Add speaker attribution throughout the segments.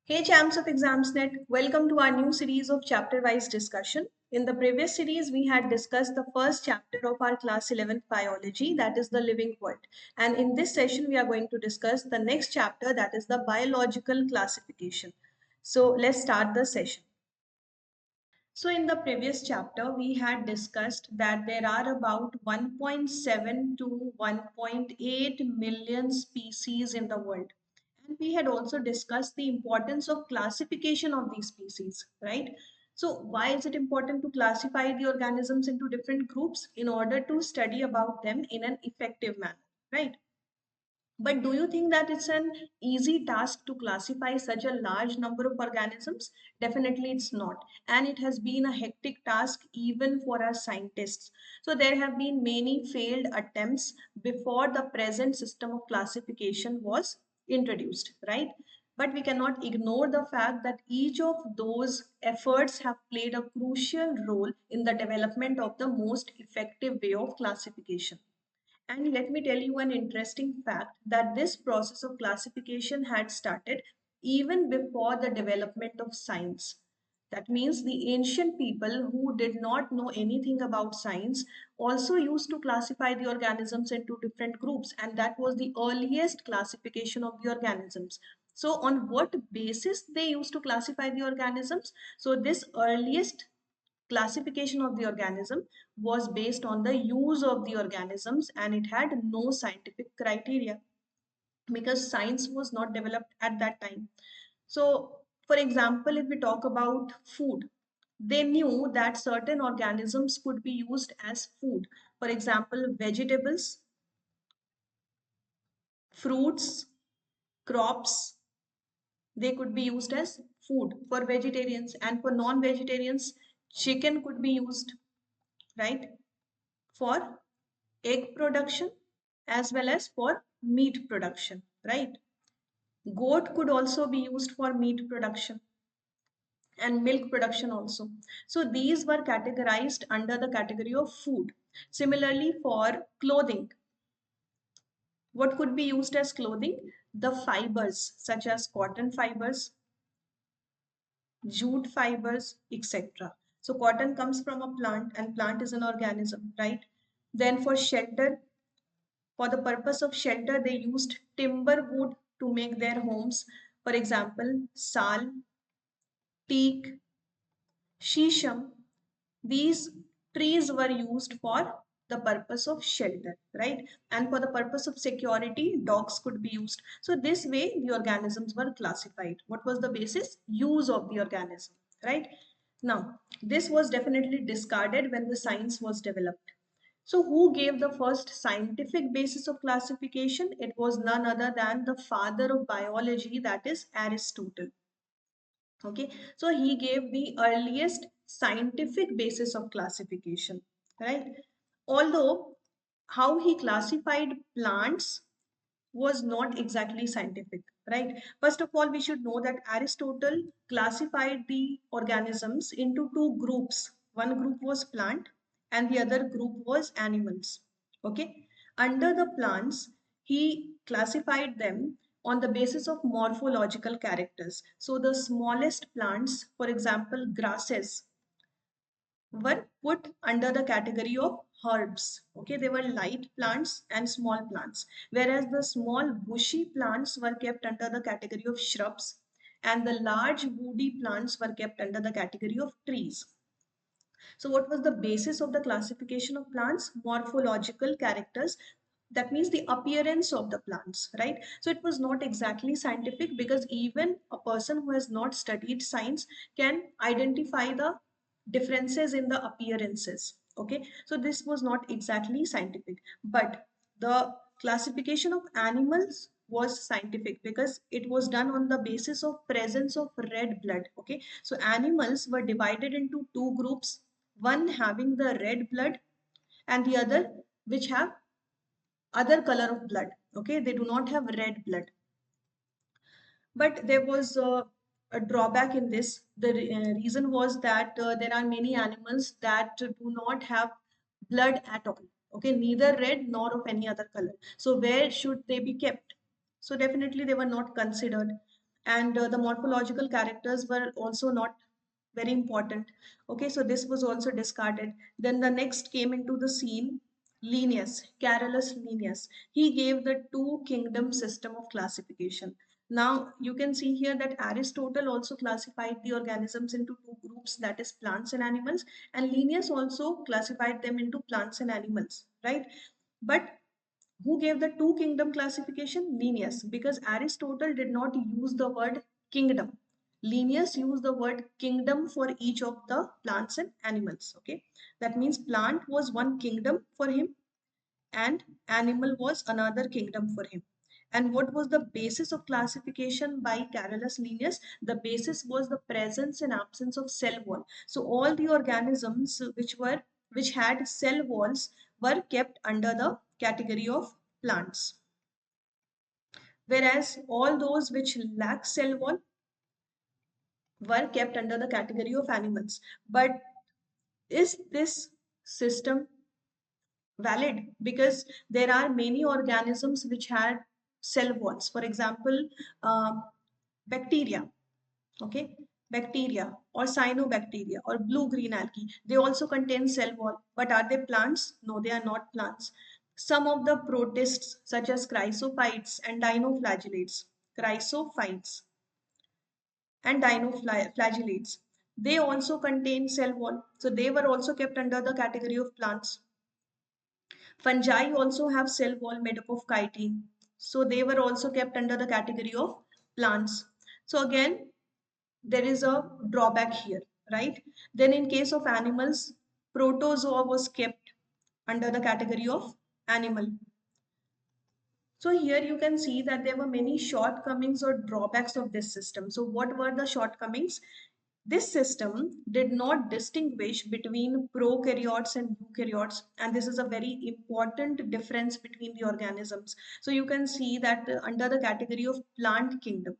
Speaker 1: Hey champs of Examsnet, welcome to our new series of chapter-wise discussion. In the previous series, we had discussed the first chapter of our class 11th biology, that is the living world. And in this session, we are going to discuss the next chapter, that is the biological classification. So let's start the session. So in the previous chapter, we had discussed that there are about 1.7 to 1.8 million species in the world. And we had also discussed the importance of classification of these species, right? So why is it important to classify the organisms into different groups? In order to study about them in an effective manner, right? But do you think that it's an easy task to classify such a large number of organisms? Definitely it's not. And it has been a hectic task even for our scientists. So there have been many failed attempts before the present system of classification was introduced, right? But we cannot ignore the fact that each of those efforts have played a crucial role in the development of the most effective way of classification. And let me tell you an interesting fact that this process of classification had started even before the development of science. That means the ancient people who did not know anything about science also used to classify the organisms into different groups, and that was the earliest classification of the organisms. So, on what basis they used to classify the organisms? So, this earliest classification of the organism was based on the use of the organisms, and it had no scientific criteria because science was not developed at that time. So for example, if we talk about food, they knew that certain organisms could be used as food. For example, vegetables, fruits, crops, they could be used as food for vegetarians, and for non-vegetarians chicken could be used, right, for egg production as well as for meat production, right? Goat could also be used for meat production and milk production also. So these were categorized under the category of food. Similarly, for clothing, what could be used as clothing? The fibers such as cotton fibers, jute fibers, etc. So cotton comes from a plant, and plant is an organism, right? Then for shelter, for the purpose of shelter, they used timber wood to make their homes. For example, sal, teak, shisham. These trees were used for the purpose of shelter, right? And for the purpose of security, dogs could be used. So this way, the organisms were classified. What was the basis? Use of the organism, right? Now, this was definitely discarded when the science was developed. So who gave the first scientific basis of classification? It was none other than the father of biology, that is Aristotle. Okay, so he gave the earliest scientific basis of classification, right? Although how he classified plants was not exactly scientific, right? First of all, we should know that Aristotle classified the organisms into two groups. One group was plant and the other group was animals. Okay. Under the plants, he classified them on the basis of morphological characters. So the smallest plants, for example, grasses, were put under the category of herbs. Okay, they were light plants and small plants, whereas the small bushy plants were kept under the category of shrubs, and the large woody plants were kept under the category of trees. So what was the basis of the classification of plants? Morphological characters. That means the appearance of the plants, right? So it was not exactly scientific, because even a person who has not studied science can identify the differences in the appearances. Okay, so this was not exactly scientific, but the classification of animals was scientific because it was done on the basis of presence of red blood. Okay, so animals were divided into two groups, one having the red blood and the other which have other color of blood. Okay, they do not have red blood. But there was a drawback in this. The reason was that there are many animals that do not have blood at all. Okay, neither red nor of any other color. So where should they be kept? So definitely they were not considered. and the morphological characters were also not very important. Okay, so this was also discarded. Then the next came into the scene Linnaeus, Carolus Linnaeus. He gave the two kingdom system of classification. Now you can see here that Aristotle also classified the organisms into two groups, that is plants and animals, and Linnaeus also classified them into plants and animals, right? But who gave the two kingdom classification? Linnaeus, because Aristotle did not use the word kingdom. Linnaeus used the word kingdom for each of the plants and animals. Okay, that means plant was one kingdom for him and animal was another kingdom for him. And what was the basis of classification by Carolus Linnaeus? The basis was the presence and absence of cell wall. So all the organisms which had cell walls were kept under the category of plants, whereas all those which lack cell wall were kept under the category of animals. But is this system valid? Because there are many organisms which had cell walls. For example, bacteria, okay, bacteria or cyanobacteria or blue green algae, they also contain cell wall. But are they plants? No, they are not plants. Some of the protists such as chrysophytes and chrysophytes and dinoflagellates, they also contain cell wall, so they were also kept under the category of plants. Fungi also have cell wall made up of chitin. So they were also kept under the category of plants. So again, there is a drawback here, right? Then in case of animals, protozoa was kept under the category of animal. So here you can see that there were many shortcomings or drawbacks of this system. So what were the shortcomings? This system did not distinguish between prokaryotes and eukaryotes, and this is a very important difference between the organisms. So you can see that under the category of plant kingdom,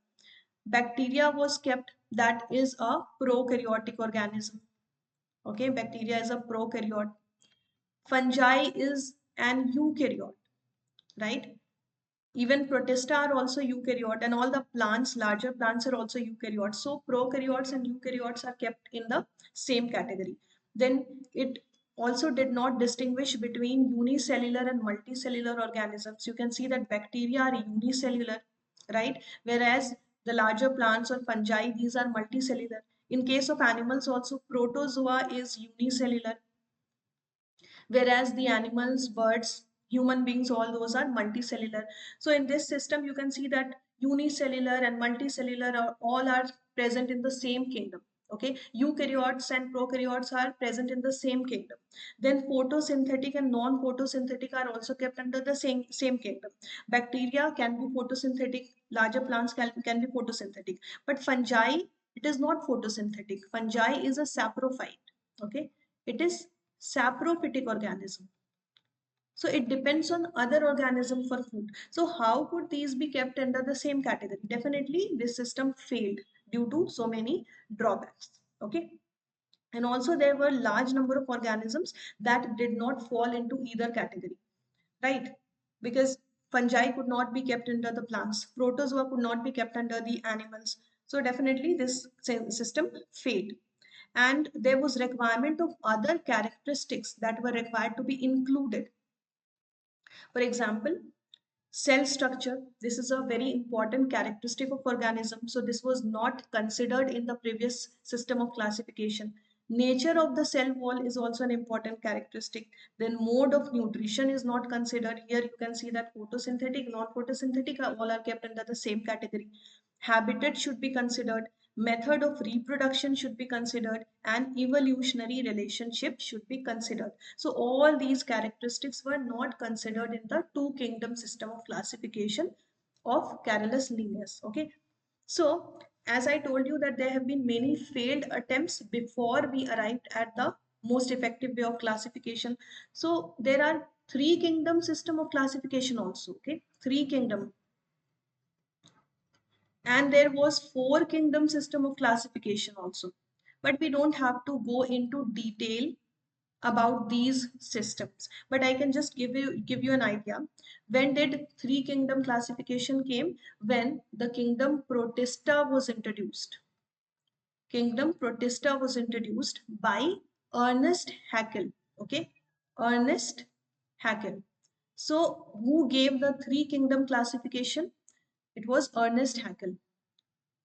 Speaker 1: bacteria was kept, that is a prokaryotic organism. Okay, bacteria is a prokaryote. Fungi is an eukaryote, right? Even Protista are also eukaryote, and all the plants, larger plants, are also eukaryotes. So prokaryotes and eukaryotes are kept in the same category. Then it also did not distinguish between unicellular and multicellular organisms. You can see that bacteria are unicellular, right? Whereas the larger plants or fungi, these are multicellular. In case of animals also, protozoa is unicellular, whereas the animals, birds, human beings, all those are multicellular. So in this system you can see that unicellular and multicellular are all are present in the same kingdom. Okay, eukaryotes and prokaryotes are present in the same kingdom. Then photosynthetic and non-photosynthetic are also kept under the same kingdom. Bacteria can be photosynthetic, larger plants can be photosynthetic, but fungi, it is not photosynthetic. Fungi is a saprophyte. Okay, it is saprophytic organism. So it depends on other organism for food. So how could these be kept under the same category? Definitely this system failed due to so many drawbacks. Okay. And also there were large number of organisms that did not fall into either category, right? Because fungi could not be kept under the plants, protozoa could not be kept under the animals. So definitely this system failed. And there was requirement of other characteristics that were required to be included. For example, cell structure. This is a very important characteristic of organism. So this was not considered in the previous system of classification. Nature of the cell wall is also an important characteristic. Then mode of nutrition is not considered. Here you can see that photosynthetic, non-photosynthetic all are kept under the same category. Habitat should be considered. Method of reproduction should be considered, and evolutionary relationship should be considered. So all these characteristics were not considered in the two kingdom system of classification of Carolus Linnaeus. Okay, so as I told you that there have been many failed attempts before we arrived at the most effective way of classification. So there are three kingdom system of classification also. Okay, three kingdom, and there was four kingdom system of classification also, but we don't have to go into detail about these systems, but I can just give you an idea. When did three kingdom classification came? When the kingdom Protista was introduced. Kingdom Protista was introduced by Ernest Haeckel. Okay, Ernest Haeckel. So who gave the three kingdom classification? It was Ernest Haeckel.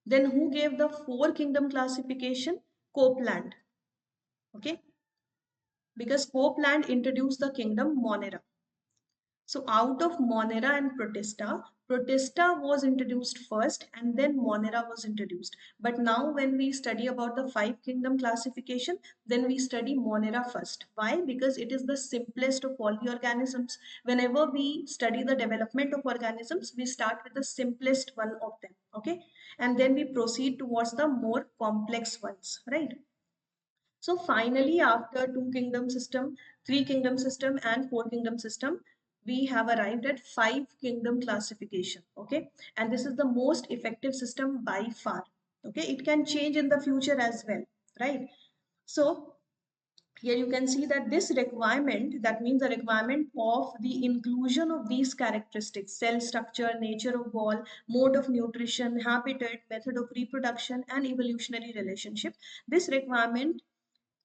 Speaker 1: Then who gave the four kingdom classification? Copeland. Okay, because Copeland introduced the kingdom Monera. So out of Monera and Protista, Protista was introduced first and then Monera was introduced. But now when we study about the five kingdom classification, then we study Monera first. Why? Because it is the simplest of all the organisms. Whenever we study the development of organisms, we start with the simplest one of them. Okay. And then we proceed towards the more complex ones, right? So finally, after two kingdom system, three kingdom system and four kingdom system, we have arrived at five kingdom classification. Okay. And this is the most effective system by far. Okay. It can change in the future as well. Right. So here you can see that this requirement, that means the requirement of the inclusion of these characteristics: cell structure, nature of wall, mode of nutrition, habitat, method of reproduction, and evolutionary relationship. This requirement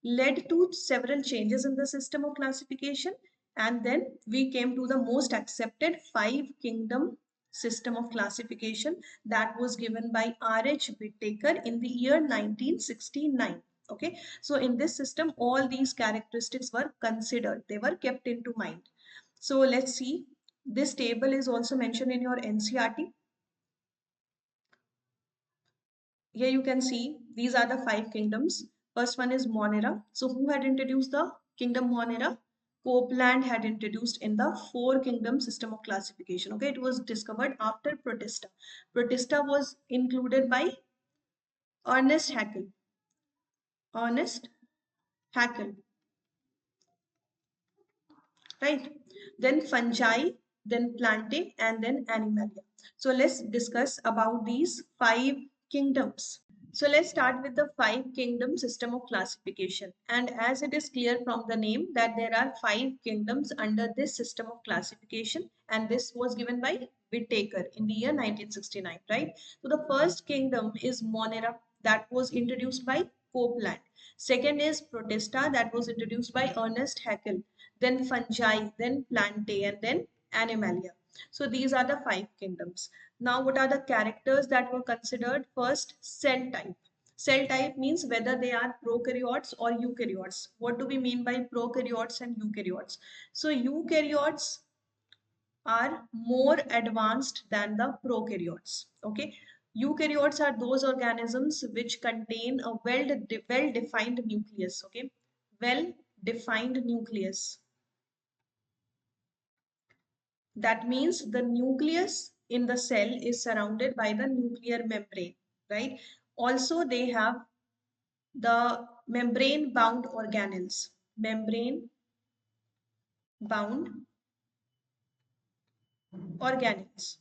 Speaker 1: led to several changes in the system of classification, and then we came to the most accepted five kingdom system of classification that was given by R.H. Whittaker in the year 1969. Okay, so in this system all these characteristics were considered, they were kept into mind. So let's see, this table is also mentioned in your NCERT. Here you can see these are the five kingdoms. First one is Monera. So who had introduced the kingdom Monera? Copeland had introduced in the four kingdom system of classification. Okay, it was discovered after Protista. Protista was included by Ernest Haeckel. Ernest Haeckel, right? Then fungi, then plantae, and then animalia. So let's discuss about these five kingdoms. So let's start with the five kingdom system of classification. And as it is clear from the name that there are five kingdoms under this system of classification, and this was given by Whittaker in the year 1969, right? So the first kingdom is Monera, that was introduced by Copeland. Second is Protista, that was introduced by Ernest Haeckel. Then fungi, then plantae, and then animalia. So these are the five kingdoms. Now, what are the characters that were considered? First, cell type. Cell type means whether they are prokaryotes or eukaryotes. What do we mean by prokaryotes and eukaryotes? So eukaryotes are more advanced than the prokaryotes. Okay. Eukaryotes are those organisms which contain a well-defined nucleus. Okay. Well-defined nucleus. That means the nucleus in the cell is surrounded by the nuclear membrane, right? Also, they have the membrane bound organelles. Membrane bound organelles.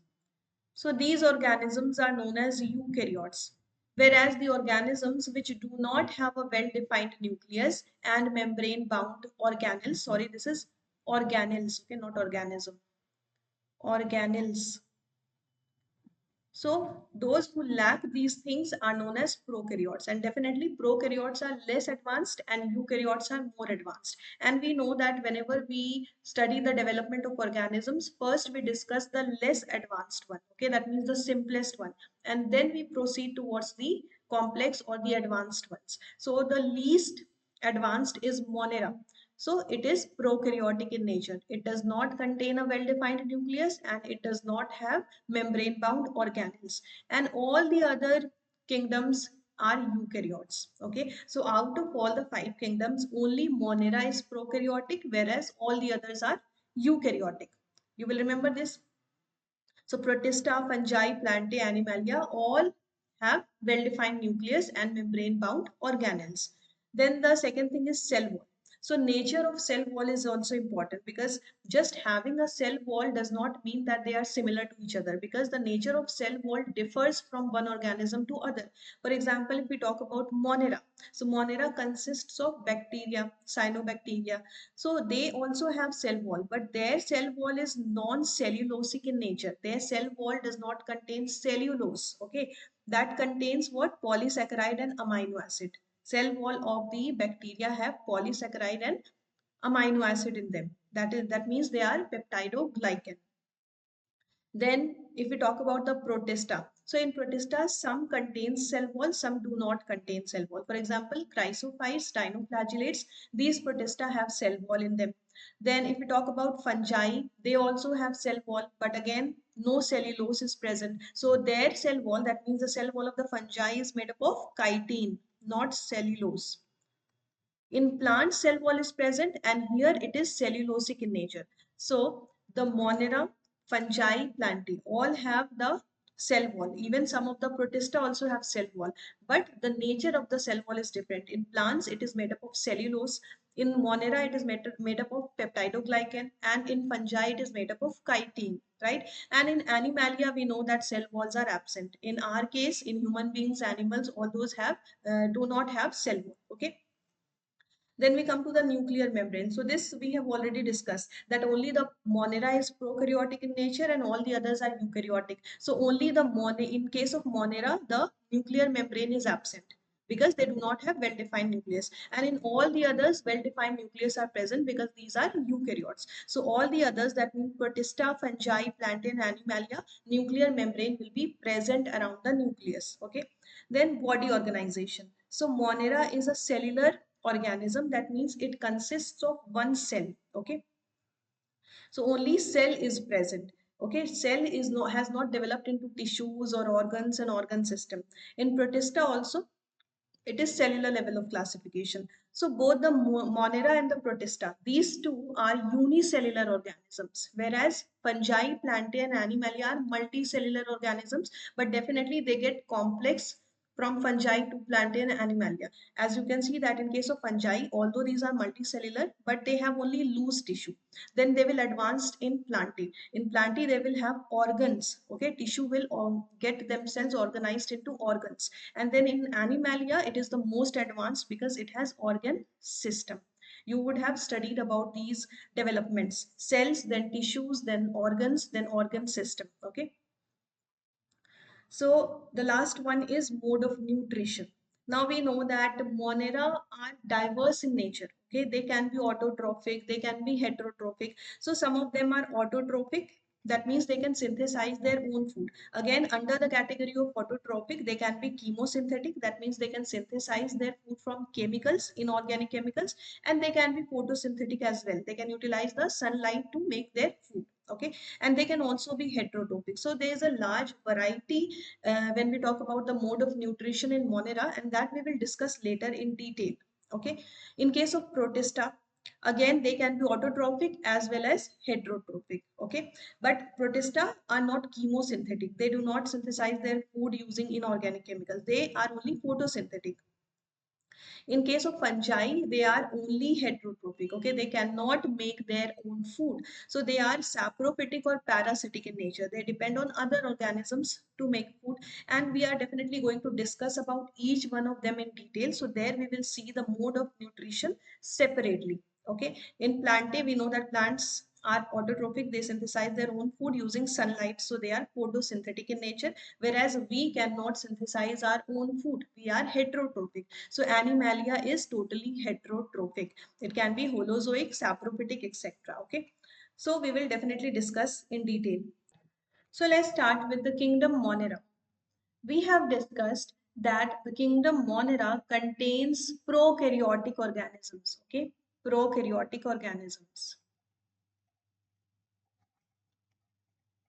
Speaker 1: So these organisms are known as eukaryotes, whereas the organisms which do not have a well-defined nucleus and membrane bound organelles, sorry, this is organelles, okay, not organism, organelles. So those who lack these things are known as prokaryotes, and definitely prokaryotes are less advanced and eukaryotes are more advanced. And we know that whenever we study the development of organisms, first we discuss the less advanced one. Okay, that means the simplest one. And then we proceed towards the complex or the advanced ones. So the least advanced is Monera. So it is prokaryotic in nature. It does not contain a well-defined nucleus and it does not have membrane-bound organelles. And all the other kingdoms are eukaryotes. Okay, so out of all the five kingdoms, only Monera is prokaryotic, whereas all the others are eukaryotic. You will remember this. So Protista, fungi, plantae, animalia all have well-defined nucleus and membrane-bound organelles. Then the second thing is cell wall. So nature of cell wall is also important, because just having a cell wall does not mean that they are similar to each other, because the nature of cell wall differs from one organism to other. For example, if we talk about Monera, so Monera consists of bacteria, cyanobacteria. So they also have cell wall, but their cell wall is non-cellulosic in nature. Their cell wall does not contain cellulose. Okay, that contains what? Polysaccharide and amino acid. Cell wall of the bacteria have polysaccharide and amino acid in them. That means they are peptidoglycan. Then if we talk about the Protista, so in Protista, some contain cell wall, some do not contain cell wall. For example, chrysophytes, dinoflagellates, these Protista have cell wall in them. Then if we talk about fungi, they also have cell wall, but again, no cellulose is present. So their cell wall, that means the cell wall of the fungi is made up of chitin, not cellulose. In plants, cell wall is present, and here it is cellulosic in nature. So the Monera, fungi, plantae all have the cell wall. Even some of the Protista also have cell wall, but the nature of the cell wall is different. In plants, it is made up of cellulose. In Monera, it is made up of peptidoglycan, and in fungi, it is made up of chitin, right? And in Animalia, we know that cell walls are absent. In our case, in human beings, animals, all those have do not have cell wall. Okay. Then we come to the nuclear membrane. So this we have already discussed, that only the Monera is prokaryotic in nature and all the others are eukaryotic. So only the in case of Monera, the nuclear membrane is absent because they do not have well-defined nucleus. And in all the others, well-defined nucleus are present because these are eukaryotes. So all the others, that means Protista, fungi, plantae, and Animalia, nuclear membrane will be present around the nucleus. Okay. Then body organization. So Monera is a cellular organism, that means it consists of one cell. Okay, so only cell is present. Okay, cell is no has not developed into tissues or organs and organ system. In Protista also, it is cellular level of classification. So both the Monera and the Protista, these two are unicellular organisms, whereas fungi, plantae, and Animalia are multicellular organisms, but definitely they get complex from fungi to plantae and Animalia. As you can see that in case of fungi, although these are multicellular, but they have only loose tissue. Then they will advance in plantae. In plantae, they will have organs. Okay, tissue will get themselves organized into organs. And then in Animalia, it is the most advanced because it has organ system. You would have studied about these developments: cells, then tissues, then organs, then organ system. Okay. So the last one is mode of nutrition. Now we know that Monera are diverse in nature. Okay, they can be autotrophic, they can be heterotrophic. So some of them are autotrophic. That means they can synthesize their own food. Again, under the category of autotrophic, they can be chemosynthetic. That means they can synthesize their food from chemicals, inorganic chemicals, and they can be photosynthetic as well. They can utilize the sunlight to make their food. Okay, and they can also be heterotrophic. So there is a large variety when we talk about the mode of nutrition in Monera, and that we will discuss later in detail. Okay. In case of Protista, again they can be autotrophic as well as heterotrophic. Okay. But Protista are not chemosynthetic. They do not synthesize their food using inorganic chemicals. They are only photosynthetic. In case of fungi, they are only heterotrophic. Okay, they cannot make their own food. So they are saprophytic or parasitic in nature. They depend on other organisms to make food. And we are definitely going to discuss about each one of them in detail. So there we will see the mode of nutrition separately. Okay, in plantae, we know that plants are autotrophic. They synthesize their own food using sunlight. So they are photosynthetic in nature, whereas we cannot synthesize our own food. We are heterotrophic. So Animalia is totally heterotrophic. It can be holozoic, saprophytic, etc. Okay. So we will definitely discuss in detail. So let's start with the kingdom Monera. We have discussed that the kingdom Monera contains prokaryotic organisms. Okay. Prokaryotic organisms.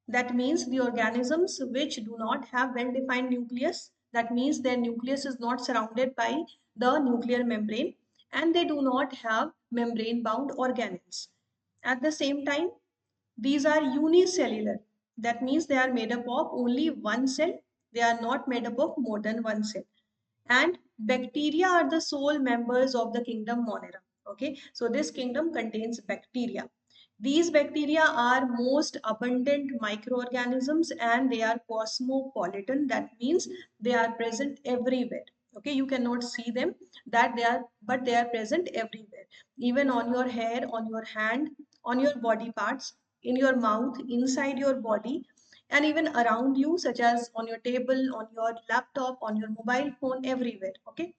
Speaker 1: That means the organisms which do not have well-defined nucleus, that means their nucleus is not surrounded by the nuclear membrane, and they do not have membrane-bound organelles. At the same time, these are unicellular. That means they are made up of only one cell. They are not made up of more than one cell. And bacteria are the sole members of the kingdom Monera. Okay, so this kingdom contains bacteria. These bacteria are most abundant microorganisms and they are cosmopolitan. That means they are present everywhere. Okay, you cannot see them, but they are present everywhere. Even on your hair, on your hand, on your body parts, in your mouth, inside your body, and even around you, such as on your table, on your laptop, on your mobile phone, everywhere. Okay,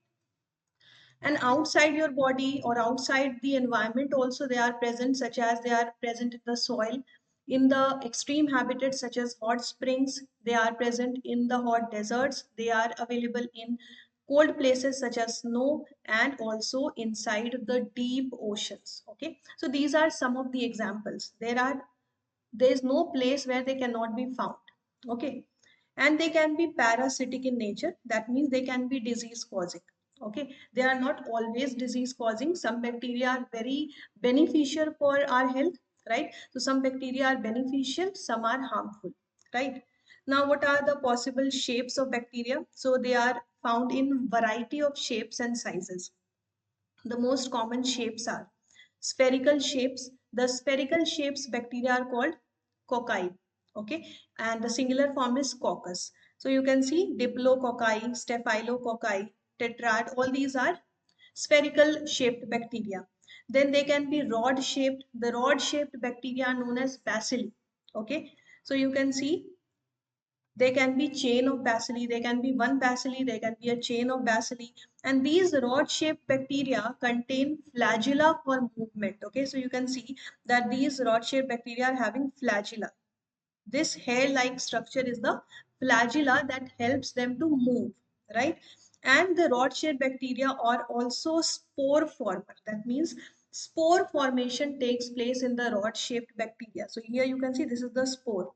Speaker 1: and outside your body or outside the environment also they are present, such as they are present in the soil, in the extreme habitats such as hot springs, they are present in the hot deserts, they are available in cold places such as snow, and also inside the deep oceans. Okay, so these are some of the examples. There is no place where they cannot be found. Okay, and they can be parasitic in nature. That means they can be disease causing. Okay, they are not always disease causing. Some bacteria are very beneficial for our health, right? So some bacteria are beneficial, some are harmful, right? Now what are the possible shapes of bacteria? So they are found in variety of shapes and sizes. The most common shapes are spherical shapes. The spherical shapes bacteria are called cocci. Okay, and the singular form is coccus. So you can see diplococci, staphylococci, tetrad, all these are spherical shaped bacteria. Then they can be rod shaped. The rod shaped bacteria are known as bacilli. Okay, so you can see they can be chain of bacilli, they can be one bacilli, they can be a chain of bacilli. And these rod-shaped bacteria contain flagella for movement. Okay, so you can see that these rod-shaped bacteria are having flagella. This hair-like structure is the flagella that helps them to move, right? And the rod-shaped bacteria are also spore former. That means spore formation takes place in the rod-shaped bacteria. So here you can see this is the spore.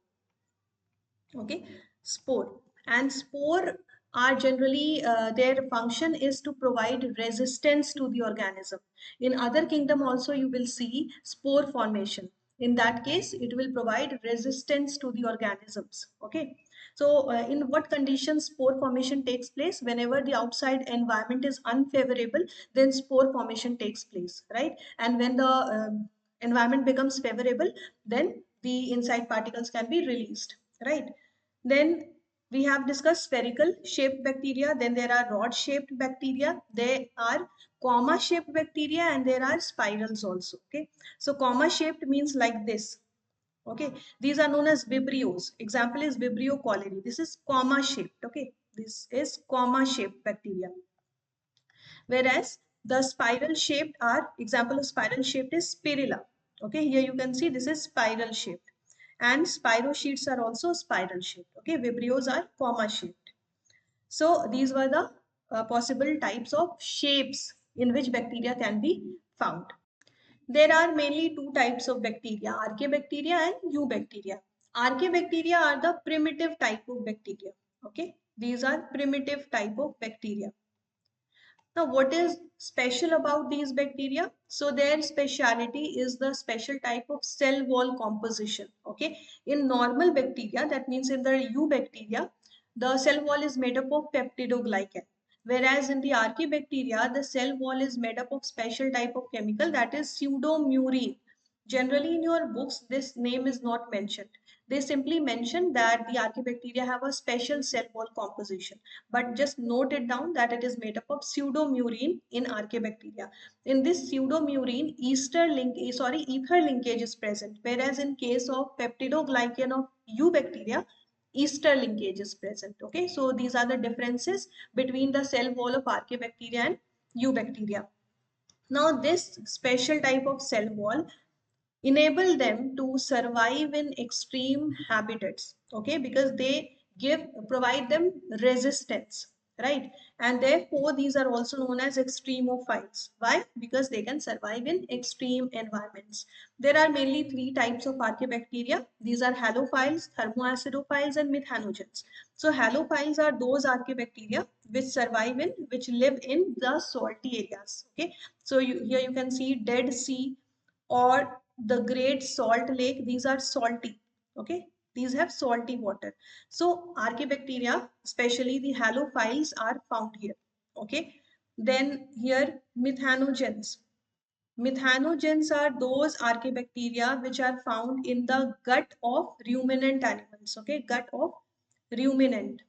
Speaker 1: Okay, spore. And spore are generally their function is to provide resistance to the organism. In other kingdom also you will see spore formation. In that case it will provide resistance to the organisms. Okay, so in what conditions spore formation takes place? Whenever the outside environment is unfavorable, then spore formation takes place, right? And when the environment becomes favorable, then the inside particles can be released, right? Then we have discussed spherical shaped bacteria. Then there are rod shaped bacteria. There are comma shaped bacteria and there are spirals also. Okay. So comma shaped means like this. Okay. These are known as vibrios. Example is Vibrio cholerae. This is comma shaped. Okay. This is comma shaped bacteria. Whereas the spiral shaped are, example of spiral shaped is spirilla. Okay. Here you can see this is spiral shaped, and spirochetes are also spiral shaped. Okay, vibrios are comma shaped. So these were the possible types of shapes in which bacteria can be found. There are mainly two types of bacteria, archaebacteria and eubacteria. Archaebacteria are the primitive type of bacteria. Okay, these are primitive type of bacteria. Now, what is special about these bacteria? So their speciality is the special type of cell wall composition. Okay, in normal bacteria, that means in the eubacteria, the cell wall is made up of peptidoglycan. Whereas in the archaebacteria, the cell wall is made up of special type of chemical, that is pseudomurine. Generally, in your books, this name is not mentioned. They simply mention that the archaebacteria have a special cell wall composition, but just note it down that it is made up of pseudomurine in archaebacteria. In this pseudomurine, ether linkage is present, whereas in case of peptidoglycan of eubacteria, ester linkage is present. Okay, so these are the differences between the cell wall of archaebacteria and eubacteria. Now, this special type of cell wall enable them to survive in extreme habitats, okay, because they provide them resistance, right? And therefore these are also known as extremophiles. Why? Because they can survive in extreme environments. There are mainly three types of archaebacteria. These are halophiles, thermoacidophiles, and methanogens. So halophiles are those archaebacteria which live in the salty areas. Okay, so here you can see Dead Sea or the Great Salt Lake. These are salty. Okay, these have salty water. So archaebacteria, especially the halophiles, are found here. Okay, then here methanogens. Methanogens are those archaebacteria which are found in the gut of ruminant animals, okay, gut of ruminant,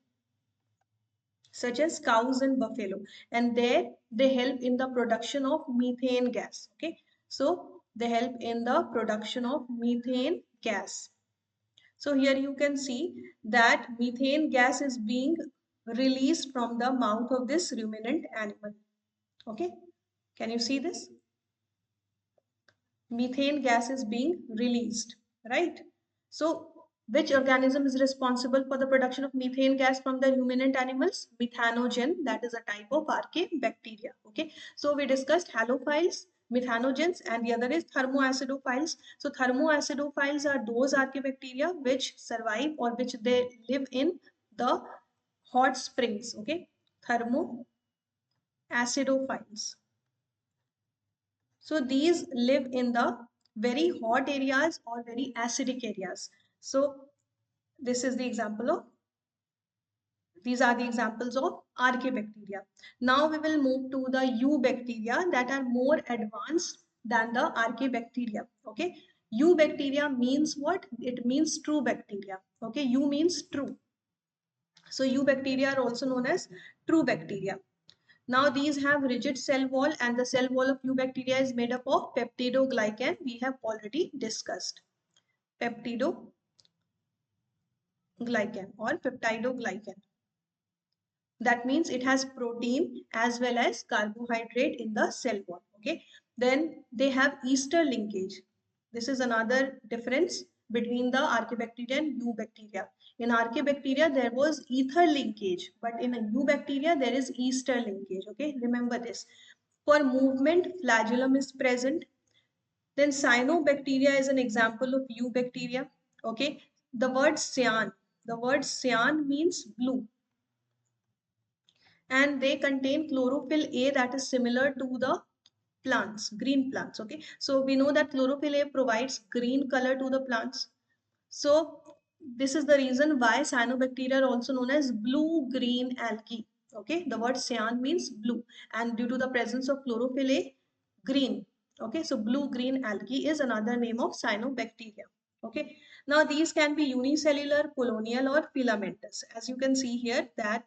Speaker 1: such as cows and buffalo, and there they help in the production of methane gas, okay. So they help in the production of methane gas. So here you can see that methane gas is being released from the mouth of this ruminant animal, okay. Can you see this? Methane gas is being released, right? So which organism is responsible for the production of methane gas from the ruminant animals? Methanogen, that is a type of archaebacteria, okay? So we discussed halophiles, methanogens, and the other is thermoacidophiles. So thermoacidophiles are those archaebacteria which survive or which they live in the hot springs, okay? Thermoacidophiles. So these live in the very hot areas or very acidic areas. So this is the example of, these are the examples of archaebacteria. Now we will move to the eubacteria that are more advanced than the archaebacteria. Okay. Eubacteria means what? It means true bacteria. Okay. Eu means true. So eubacteria are also known as true bacteria. Now these have rigid cell wall, and the cell wall of eubacteria is made up of peptidoglycan. We have already discussed peptidoglycan or peptidoglycan. That means it has protein as well as carbohydrate in the cell wall. Okay. Then they have ester linkage. This is another difference between the archaebacteria and eubacteria. In archaebacteria, there was ether linkage, but in a eubacteria, there is ester linkage. Okay, remember this. For movement, flagellum is present. Then cyanobacteria is an example of eubacteria. Okay, the word cyan means blue, and they contain chlorophyll A that is similar to the plants, green plants. Okay, so we know that chlorophyll A provides green color to the plants. So this is the reason why cyanobacteria are also known as blue-green algae. Okay, the word cyan means blue, and due to the presence of chlorophyll A, green. Okay, so blue-green algae is another name of cyanobacteria. Okay, now these can be unicellular, colonial, or filamentous. As you can see here, that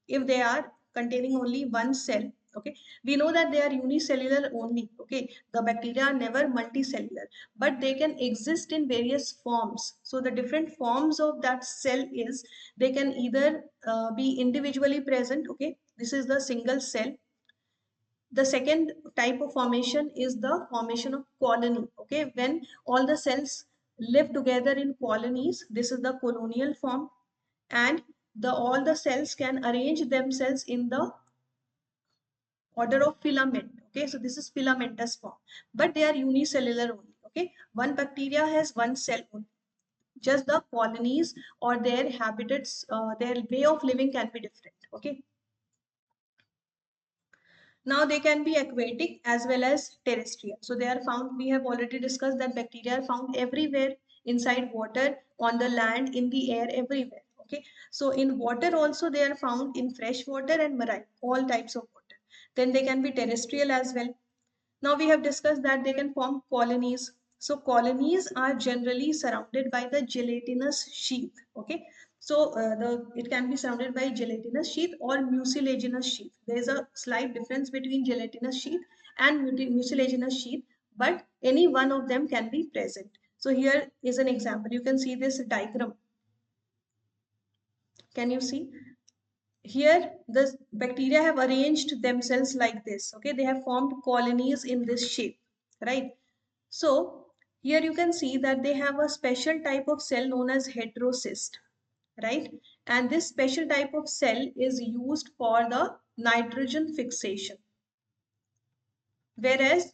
Speaker 1: if they are containing only one cell, okay, we know that they are unicellular only. Okay, the bacteria are never multicellular, but they can exist in various forms. So the different forms of that cell is, they can either be individually present. Okay, this is the single cell. The second type of formation is the formation of colony. Okay, when all the cells live together in colonies, this is the colonial form. And all the cells can arrange themselves in the order of filament. Okay, so this is filamentous form, but they are unicellular only. Okay, one bacteria has one cell only. Just the colonies or their habitats, their way of living can be different. Okay, now they can be aquatic as well as terrestrial. So they are found, we have already discussed that bacteria are found everywhere, inside water, on the land, in the air, everywhere. Okay, so in water also they are found in fresh water and marine, all types of water. Then they can be terrestrial as well. Now we have discussed that they can form colonies. So colonies are generally surrounded by the gelatinous sheath. Okay. So it can be surrounded by gelatinous sheath or mucilaginous sheath. There is a slight difference between gelatinous sheath and mucilaginous sheath, but any one of them can be present. So here is an example. You can see this diagram. Can you see? Here the bacteria have arranged themselves like this. Okay, they have formed colonies in this shape, right? So here you can see that they have a special type of cell known as heterocyst, right? And this special type of cell is used for the nitrogen fixation, whereas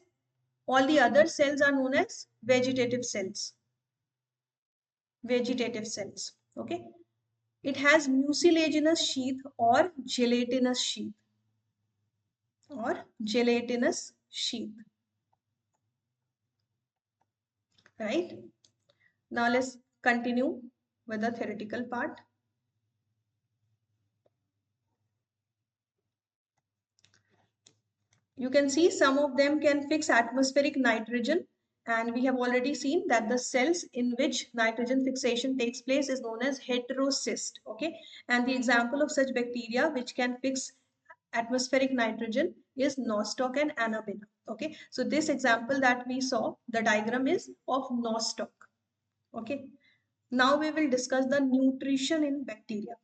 Speaker 1: all the other cells are known as vegetative cells. Vegetative cells. Okay, it has mucilaginous sheath or gelatinous sheath, right? Now let's continue with the theoretical part. You can see some of them can fix atmospheric nitrogen, and we have already seen that the cells in which nitrogen fixation takes place is known as heterocyst. Okay, and the example of such bacteria which can fix atmospheric nitrogen is nostoc and anabina. Okay, so this example that we saw, the diagram is of nostoc. Okay, now we will discuss the nutrition in bacteria.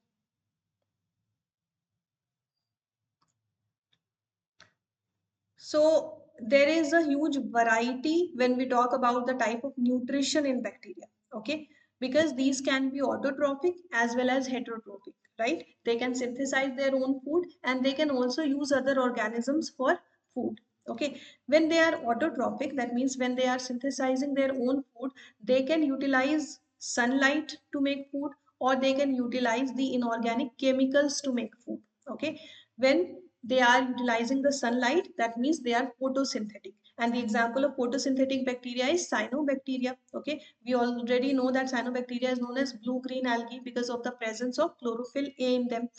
Speaker 1: So there is a huge variety when we talk about the type of nutrition in bacteria, okay? Because these can be autotrophic as well as heterotrophic, right? They can synthesize their own food and they can also use other organisms for food, okay? When they are autotrophic, that means when they are synthesizing their own food, they can utilize sunlight to make food, or they can utilize the inorganic chemicals to make food, okay? When they are utilizing the sunlight, that means they are photosynthetic, and the example of photosynthetic bacteria is cyanobacteria. Okay, we already know that cyanobacteria is known as blue green algae because of the presence of chlorophyll A in them.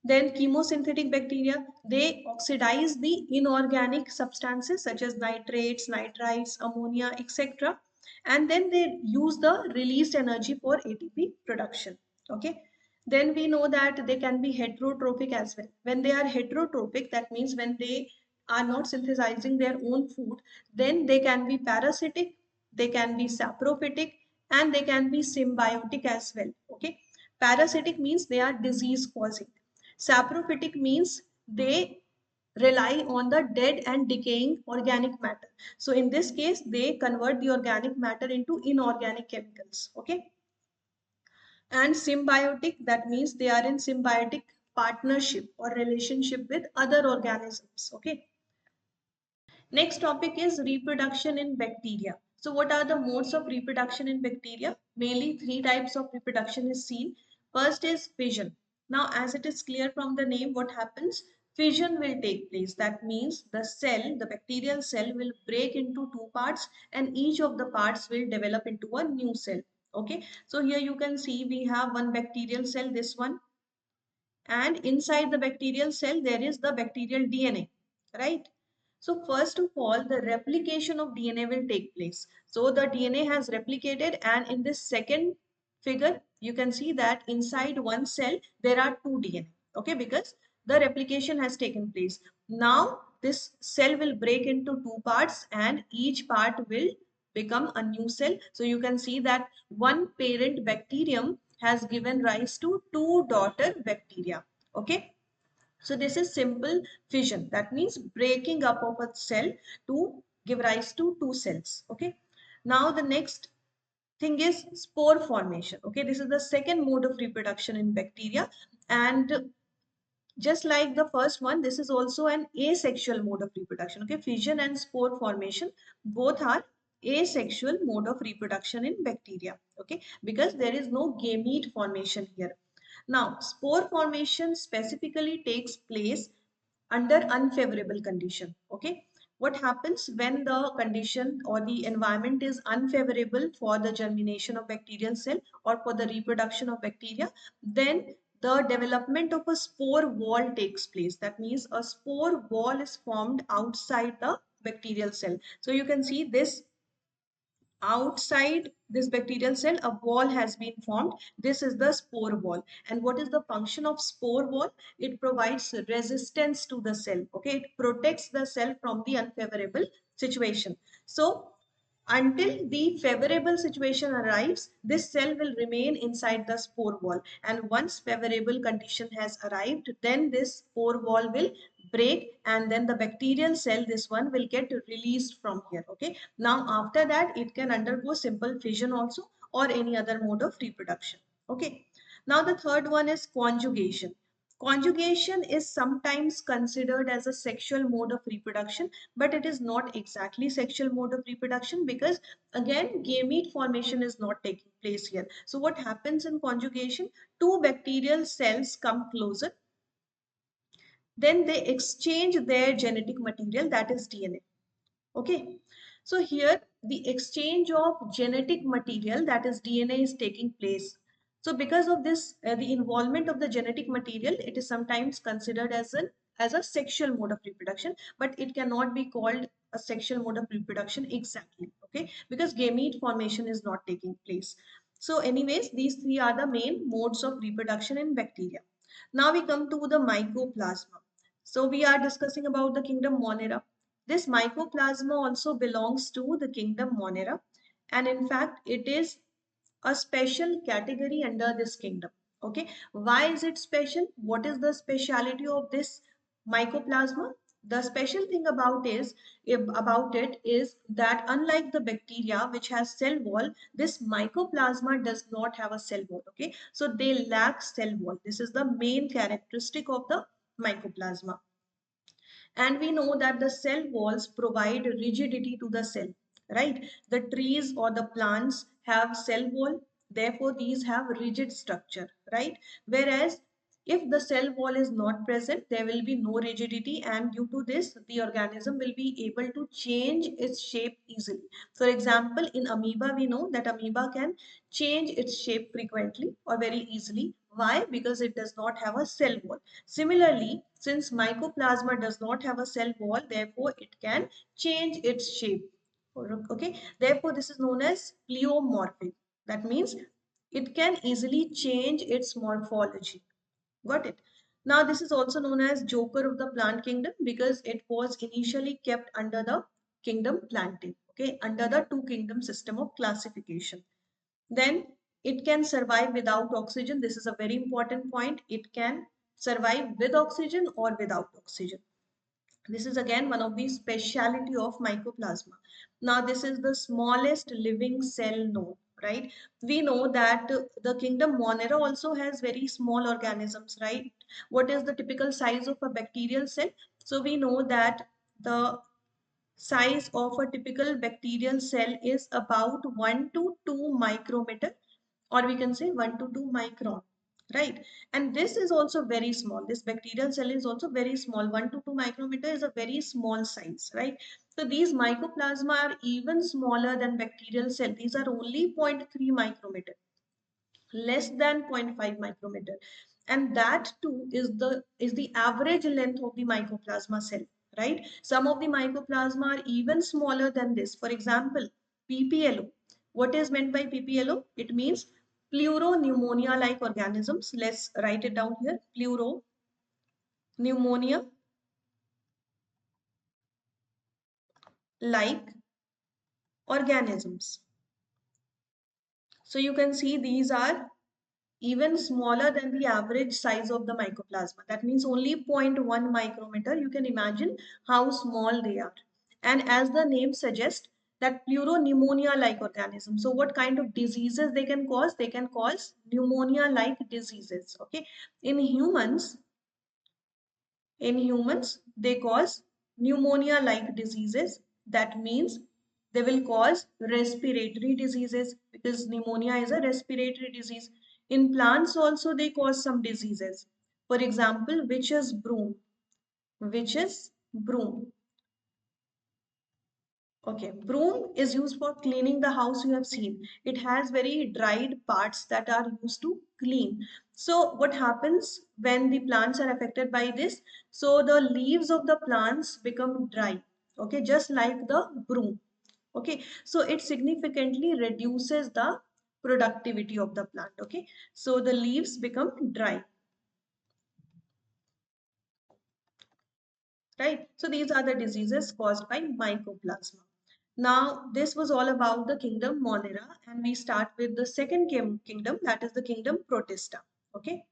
Speaker 1: Then chemosynthetic bacteria, they oxidize the inorganic substances such as nitrates, nitrites, ammonia, etc., and then they use the released energy for ATP production. Okay, then we know that they can be heterotrophic as well. When they are heterotrophic, that means when they are not synthesizing their own food, then they can be parasitic, they can be saprophytic, and they can be symbiotic as well. Okay, parasitic means they are disease causing. Saprophytic means they rely on the dead and decaying organic matter. So in this case, they convert the organic matter into inorganic chemicals. Okay, and symbiotic, that means they are in symbiotic partnership or relationship with other organisms. Okay, next topic is reproduction in bacteria. So what are the modes of reproduction in bacteria? Mainly three types of reproduction is seen. First is fission. Now as it is clear from the name, what happens? Fission will take place. That means the cell, the bacterial cell will break into two parts and each of the parts will develop into a new cell. Okay, so here you can see we have one bacterial cell, this one, and inside the bacterial cell there is the bacterial DNA, right? So first of all, the replication of DNA will take place. So the DNA has replicated, and in this second figure you can see that inside one cell there are two DNA, okay, because the replication has taken place. Now this cell will break into two parts and each part will become a new cell. So you can see that one parent bacterium has given rise to two daughter bacteria. Okay, so this is simple fission. That means breaking up of a cell to give rise to two cells. Okay, now the next thing is spore formation. Okay, this is the second mode of reproduction in bacteria, and just like the first one, this is also an asexual mode of reproduction. Okay, fission and spore formation both are asexual mode of reproduction in bacteria. Okay, because there is no gamete formation here. Now, spore formation specifically takes place under unfavorable condition. Okay, what happens when the condition or the environment is unfavorable for the germination of bacterial cell or for the reproduction of bacteria? Then the development of a spore wall takes place. That means a spore wall is formed outside the bacterial cell. So you can see this outside this bacterial cell, a wall has been formed. This is the spore wall. And what is the function of spore wall? It provides resistance to the cell. Okay, it protects the cell from the unfavorable situation. So until the favorable situation arrives, this cell will remain inside the spore wall. And once favorable condition has arrived, then this spore wall will break and then the bacterial cell, this one, will get released from here. Okay. Now after that, it can undergo simple fission also or any other mode of reproduction. Okay. Now the third one is conjugation. Conjugation is sometimes considered as a sexual mode of reproduction, but it is not exactly sexual mode of reproduction because again gamete formation is not taking place here. So what happens in conjugation? Two bacterial cells come closer, then they exchange their genetic material, that is DNA. Okay, so here the exchange of genetic material, that is DNA, is taking place. So because of this, the involvement of the genetic material, it is sometimes considered as an as a sexual mode of reproduction, but it cannot be called a sexual mode of reproduction exactly, okay, because gamete formation is not taking place. So anyways, these three are the main modes of reproduction in bacteria. Now we come to the mycoplasma. So we are discussing about the kingdom Monera. This mycoplasma also belongs to the kingdom Monera, and in fact it is a special category under this kingdom. Okay, why is it special? What is the speciality of this mycoplasma? The special thing about it is that unlike the bacteria which has cell wall, this mycoplasma does not have a cell wall. Okay, so they lack cell wall. This is the main characteristic of the mycoplasma. And we know that the cell walls provide rigidity to the cell, right? The trees or the plants have cell wall, therefore these have rigid structure, right? Whereas if the cell wall is not present, there will be no rigidity, and due to this, the organism will be able to change its shape easily. For example, in amoeba, we know that amoeba can change its shape frequently or very easily. Why? Because it does not have a cell wall. Similarly, since mycoplasma does not have a cell wall, therefore it can change its shape. Okay, therefore this is known as pleomorphic. That means it can easily change its morphology. Got it? Now this is also known as joker of the plant kingdom because it was initially kept under the kingdom plantae. Okay, under the two kingdom system of classification. Then it can survive without oxygen. This is a very important point. It can survive with oxygen or without oxygen. This is again one of the speciality of mycoplasma. Now this is the smallest living cell known, right? We know that the kingdom Monera also has very small organisms, right? What is the typical size of a bacterial cell? So we know that the size of a typical bacterial cell is about 1 to 2 micrometer, or we can say 1 to 2 micron, right? And this is also very small. This bacterial cell is also very small. 1 to 2 micrometer is a very small size, right? So these mycoplasma are even smaller than bacterial cell. These are only zero point 0.3 micrometer, less than zero point 0.5 micrometer, and that too is the average length of the mycoplasma cell, right? Some of the mycoplasma are even smaller than this. For example, pplo. What is meant by pplo? It means pleuropneumonia like organisms. Let's write it down here. Pleuropneumonia like organisms. So you can see these are even smaller than the average size of the mycoplasma. That means only zero point 0.1 micrometer. You can imagine how small they are. And as the name suggests, that pleuropneumonia-like organism. So what kind of diseases they can cause? They can cause pneumonia-like diseases. Okay. In humans, they cause pneumonia-like diseases. That means they will cause respiratory diseases because pneumonia is a respiratory disease. In plants also they cause some diseases. For example, witch's broom. Witch's broom. Okay, broom is used for cleaning the house, you have seen. It has very dried parts that are used to clean. So what happens when the plants are affected by this? So the leaves of the plants become dry, okay, just like the broom. Okay, so it significantly reduces the productivity of the plant. Okay, so the leaves become dry, right? So these are the diseases caused by mycoplasma. Now, this was all about the kingdom Monera, and we start with the second kingdom, that is the kingdom Protista. Okay,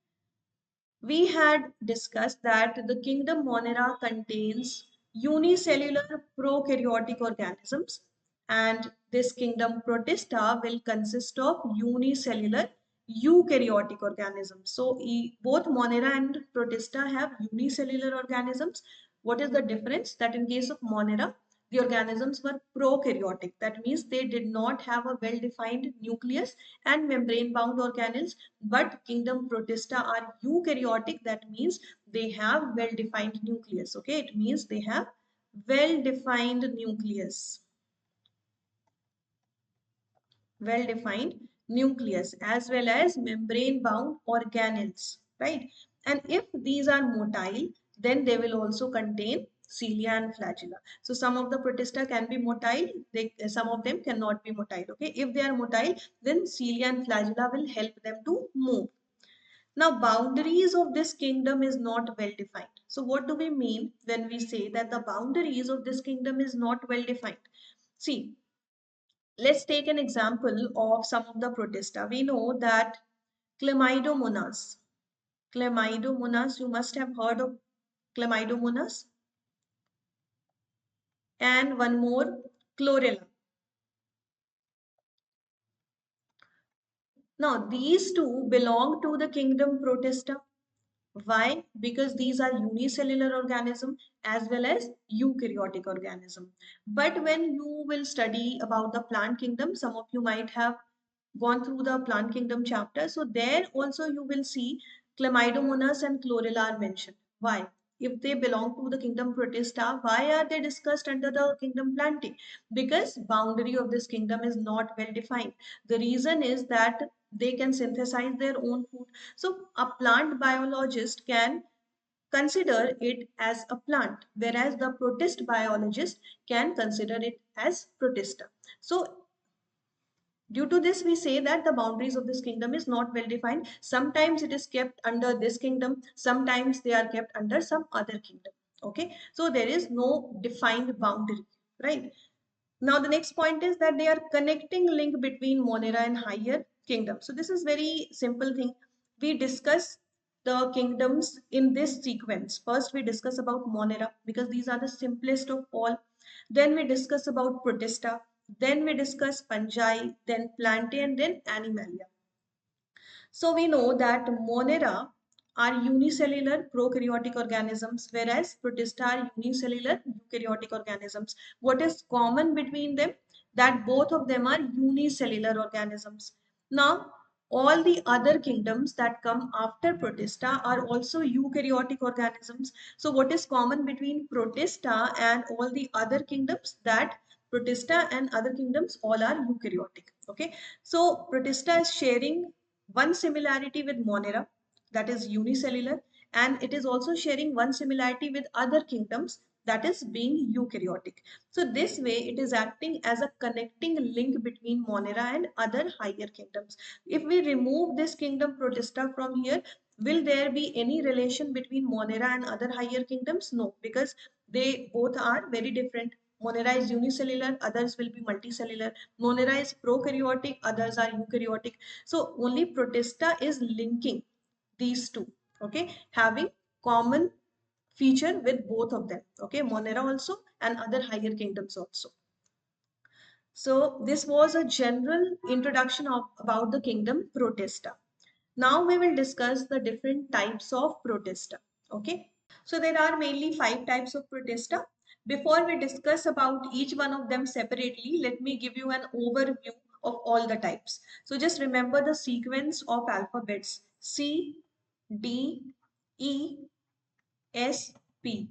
Speaker 1: we had discussed that the kingdom Monera contains unicellular prokaryotic organisms, and this kingdom Protista will consist of unicellular eukaryotic organisms. So both Monera and Protista have unicellular organisms. What is the difference? That in case of Monera, the organisms were prokaryotic. That means they did not have a well-defined nucleus and membrane-bound organelles, but kingdom Protista are eukaryotic. That means they have well-defined nucleus. Okay, it means they have well-defined nucleus. Well-defined nucleus as well as membrane-bound organelles, right? And if these are motile, then they will also contain cilia and flagella. So some of the Protista can be motile, some of them cannot be motile. Okay, if they are motile, then cilia and flagella will help them to move. Now, boundaries of this kingdom is not well defined. So what do we mean when we say that the boundaries of this kingdom is not well defined? See, let's take an example of some of the Protista. We know that Chlamydomonas. Chlamydomonas, you must have heard of Chlamydomonas. And one more, Chlorella. Now, these two belong to the kingdom Protista. Why? Because these are unicellular organism as well as eukaryotic organism. But when you will study about the plant kingdom, some of you might have gone through the plant kingdom chapter. So there also you will see Chlamydomonas and Chlorella are mentioned. Why? If they belong to the kingdom Protista, why are they discussed under the kingdom Plantae? Because boundary of this kingdom is not well defined. The reason is that they can synthesize their own food. So a plant biologist can consider it as a plant, whereas the protist biologist can consider it as Protista. So due to this, we say that the boundaries of this kingdom is not well defined. Sometimes it is kept under this kingdom, sometimes they are kept under some other kingdom. Okay, so there is no defined boundary, right? Now, the next point is that they are connecting link between Monera and higher kingdom. So this is very simple thing. We discuss the kingdoms in this sequence. First, we discuss about Monera because these are the simplest of all. Then we discuss about Protista. Then we discuss Fungi, then Plantae, and then Animalia. So we know that Monera are unicellular prokaryotic organisms, whereas Protista are unicellular eukaryotic organisms. What is common between them? That both of them are unicellular organisms. Now, all the other kingdoms that come after Protista are also eukaryotic organisms. So what is common between Protista and all the other kingdoms? That Protista and other kingdoms all are eukaryotic. Okay, so Protista is sharing one similarity with Monera, that is unicellular, and it is also sharing one similarity with other kingdoms, that is being eukaryotic. So this way it is acting as a connecting link between Monera and other higher kingdoms. If we remove this kingdom Protista from here, will there be any relation between Monera and other higher kingdoms? No, because they both are very different. Monera is unicellular, others will be multicellular. Monera is prokaryotic, others are eukaryotic. So only Protista is linking these two, okay, having common feature with both of them, okay, Monera also and other higher kingdoms also. So this was a general introduction of about the kingdom Protista. Now we will discuss the different types of Protista, okay. So there are mainly 5 types of Protista. Before we discuss about each one of them separately, let me give you an overview of all the types. So just remember the sequence of alphabets C, D, E, S, P.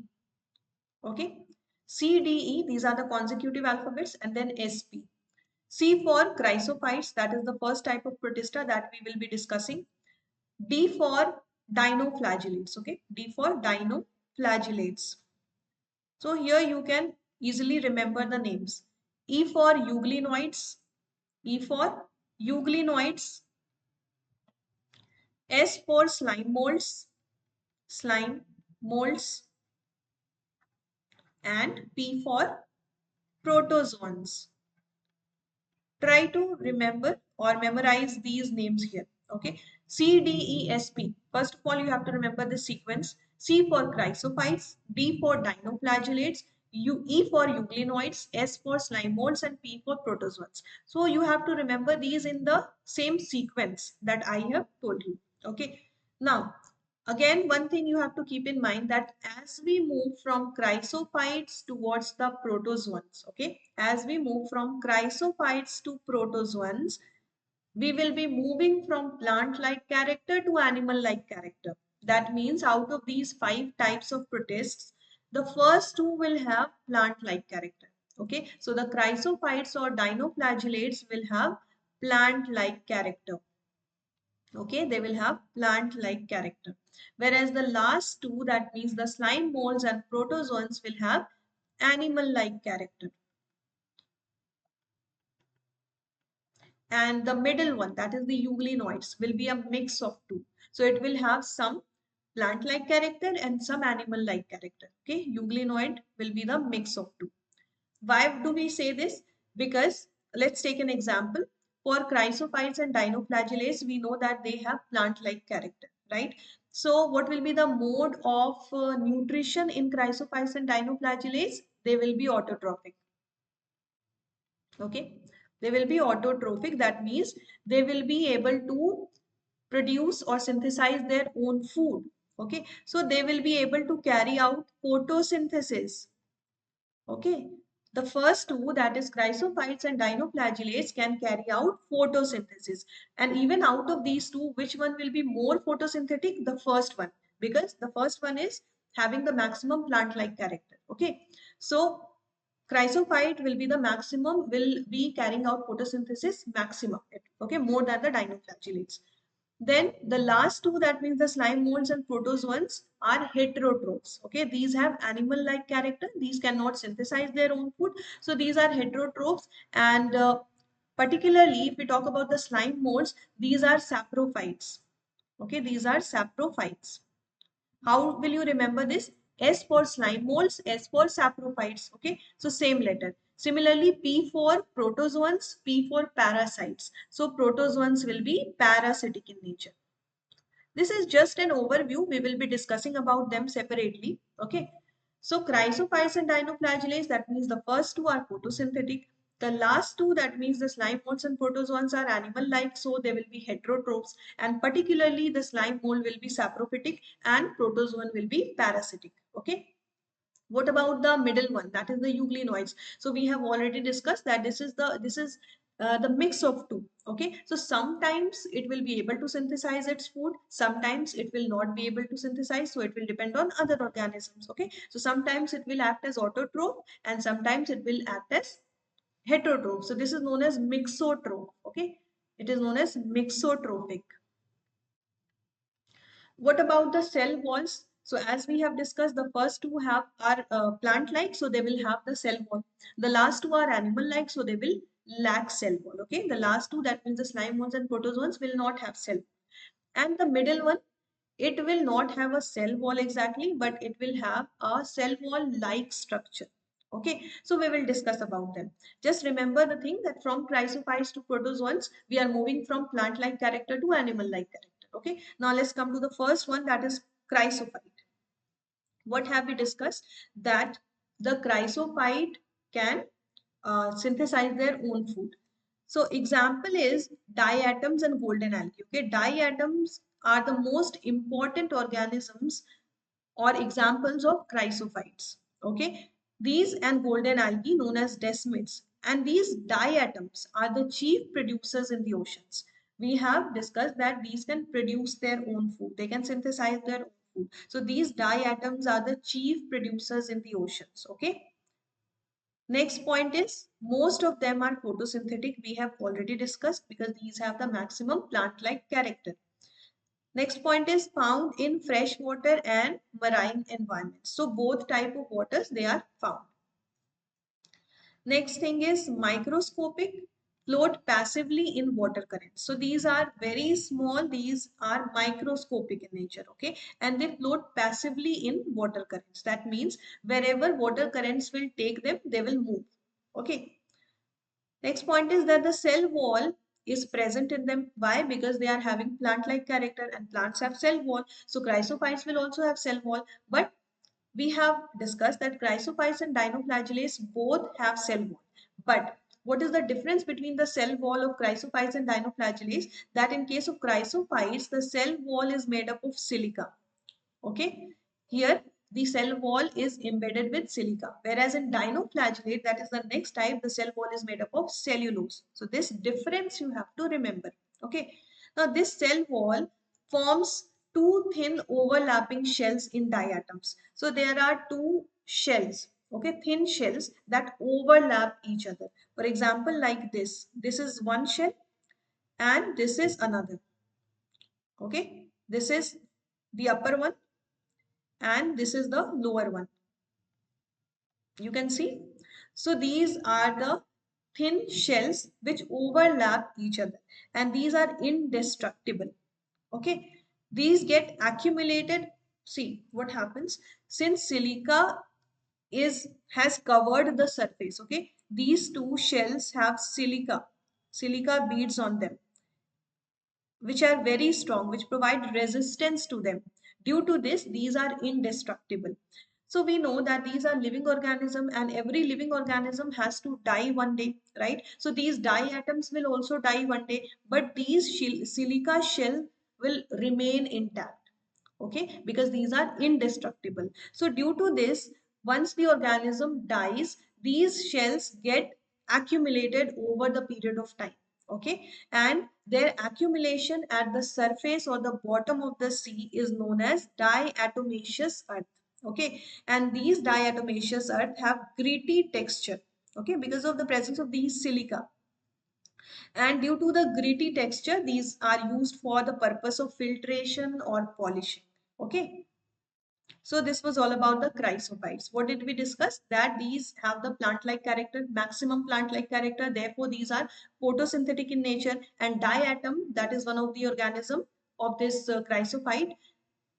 Speaker 1: Okay. C, D, E, these are the consecutive alphabets, and then S, P. C for chrysophytes, that is the first type of Protista that we will be discussing. D for dinoflagellates, okay. D for dinoflagellates. So here you can easily remember the names. E for euglenoids, E for euglenoids, S for slime molds, and P for protozoans. Try to remember or memorize these names here. Okay. C, D, E, S, P. First of all, you have to remember the sequence. C for chrysophytes, D for dinoflagellates, E for euglenoids, S for slime molds, and P for protozoans. So you have to remember these in the same sequence that I have told you. Okay. Now, again, one thing you have to keep in mind that as we move from chrysophytes towards the protozoans, okay, as we move from chrysophytes to protozoans, we will be moving from plant-like character to animal-like character. That means out of these 5 types of protists, the first 2 will have plant-like character. Okay, so the chrysophytes or dinoflagellates will have plant-like character. Okay, they will have plant-like character. Whereas the last two, that means the slime molds and protozoans, will have animal-like character. And the middle one, that is the euglenoids, will be a mix of two. So it will have some plant-like character and some animal-like character. Okay, euglenoid will be the mix of two. Why do we say this? Because let's take an example. For chrysophytes and dinoflagellates, we know that they have plant-like character, right? So what will be the mode of nutrition in chrysophytes and dinoflagellates? They will be autotrophic. Okay, they will be autotrophic. That means they will be able to produce or synthesize their own food. Okay, so they will be able to carry out photosynthesis. Okay, the first two, that is chrysophytes and dinoflagellates, can carry out photosynthesis. And even out of these two, which one will be more photosynthetic? The first one, because the first one is having the maximum plant-like character. Okay, so chrysophyte will be the maximum, will be carrying out photosynthesis maximum. Okay, more than the dinoflagellates. Then the last two, that means the slime molds and protozoans, are heterotrophs. Okay, these have animal-like character. These cannot synthesize their own food. So these are heterotrophs. And particularly if we talk about the slime molds, these are saprophytes. Okay, these are saprophytes. How will you remember this? S for slime molds, S for saprophytes. Okay, so same letter. Similarly, P for protozoans, P for parasites. So protozoans will be parasitic in nature. This is just an overview. We will be discussing about them separately. Okay. So chrysophytes and dinoflagellates, that means the first two are photosynthetic. The last two, that means the slime molds and protozoans, are animal-like, so they will be heterotrophs. And particularly the slime mold will be saprophytic and protozoan will be parasitic. Okay. What about the middle one, that is the euglenoids? So we have already discussed that this is the mix of two. Okay, so sometimes it will be able to synthesize its food, sometimes it will not be able to synthesize, so it will depend on other organisms. Okay, so sometimes it will act as autotroph and sometimes it will act as heterotroph. So this is known as mixotroph. Okay, it is known as mixotrophic. What about the cell walls? So as we have discussed, the first two have are plant-like, so they will have the cell wall. The last two are animal-like, so they will lack cell wall. Okay, the last two, that means the slime molds and protozoans, will not have cell. And the middle one, it will not have a cell wall exactly, but it will have a cell wall-like structure. Okay, so we will discuss about them. Just remember the thing that from chrysophytes to protozoans, we are moving from plant-like character to animal-like character. Okay, now let's come to the first one, that is chrysophyte. What have we discussed? That the chrysophyte can synthesize their own food. So example is diatoms and golden algae. Okay, diatoms are the most important organisms or examples of chrysophytes. Okay, these and golden algae known as desmids, and these diatoms are the chief producers in the oceans. We have discussed that these can produce their own food, they can synthesize their own food. So these diatoms are the chief producers in the oceans. Okay, next point is most of them are photosynthetic. We have already discussed because these have the maximum plant-like character. Next point is found in fresh water and marine environments. So both type of waters they are found. Next thing is microscopic, float passively in water currents. So these are very small, these are microscopic in nature, okay? And they float passively in water currents. That means wherever water currents will take them, they will move, okay? Next point is that the cell wall is present in them. Why? Because they are having plant-like character and plants have cell wall. So chrysophytes will also have cell wall. But we have discussed that chrysophytes and dinoflagellates both have cell wall. But what is the difference between the cell wall of chrysophytes and dinoflagellates? That in case of chrysophytes, the cell wall is made up of silica. Okay, here the cell wall is embedded with silica, whereas in dinoflagellate, that is the next type, the cell wall is made up of cellulose. So this difference you have to remember. Okay, now this cell wall forms two thin overlapping shells in diatoms. So there are two shells, okay, thin shells that overlap each other. For example, like this is one shell and this is another. Okay, this is the upper one and this is the lower one. You can see. So these are the thin shells which overlap each other and these are indestructible. Okay, these get accumulated. See what happens since silica has covered the surface. Okay, these two shells have silica beads on them which are very strong, which provide resistance to them. Due to this, these are indestructible. So we know that these are living organism and every living organism has to die one day, right? So these diatoms will also die one day, but these silica shell will remain intact. Okay, because these are indestructible. So due to this, once the organism dies, these shells get accumulated over the period of time. Okay, and their accumulation at the surface or the bottom of the sea is known as diatomaceous earth. Okay, and these diatomaceous earth have gritty texture. Okay, because of the presence of these silica, and due to the gritty texture, these are used for the purpose of filtration or polishing. Okay, so this was all about the chrysophytes. What did we discuss? That these have the plant-like character, maximum plant-like character. Therefore, these are photosynthetic in nature. And diatom, that is one of the organism of this chrysophyte,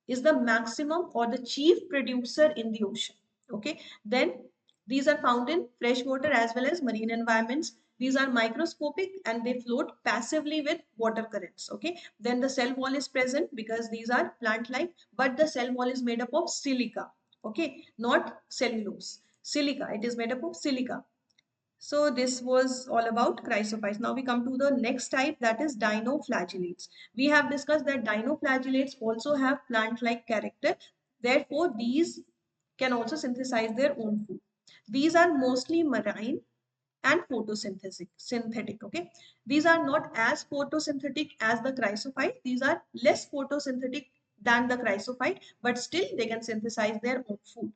Speaker 1: is the maximum or the chief producer in the ocean. Okay, then these are found in freshwater as well as marine environments. These are microscopic and they float passively with water currents. Okay, then the cell wall is present because these are plant like, but the cell wall is made up of silica. Okay, not cellulose, silica. It is made up of silica. So this was all about chrysophytes. Now we come to the next type, that is dinoflagellates. We have discussed that dinoflagellates also have plant-like character. Therefore, these can also synthesize their own food. These are mostly marine and synthetic. Okay, these are not as photosynthetic as the chrysophyte. These are less photosynthetic than the chrysophyte, but still they can synthesize their own food.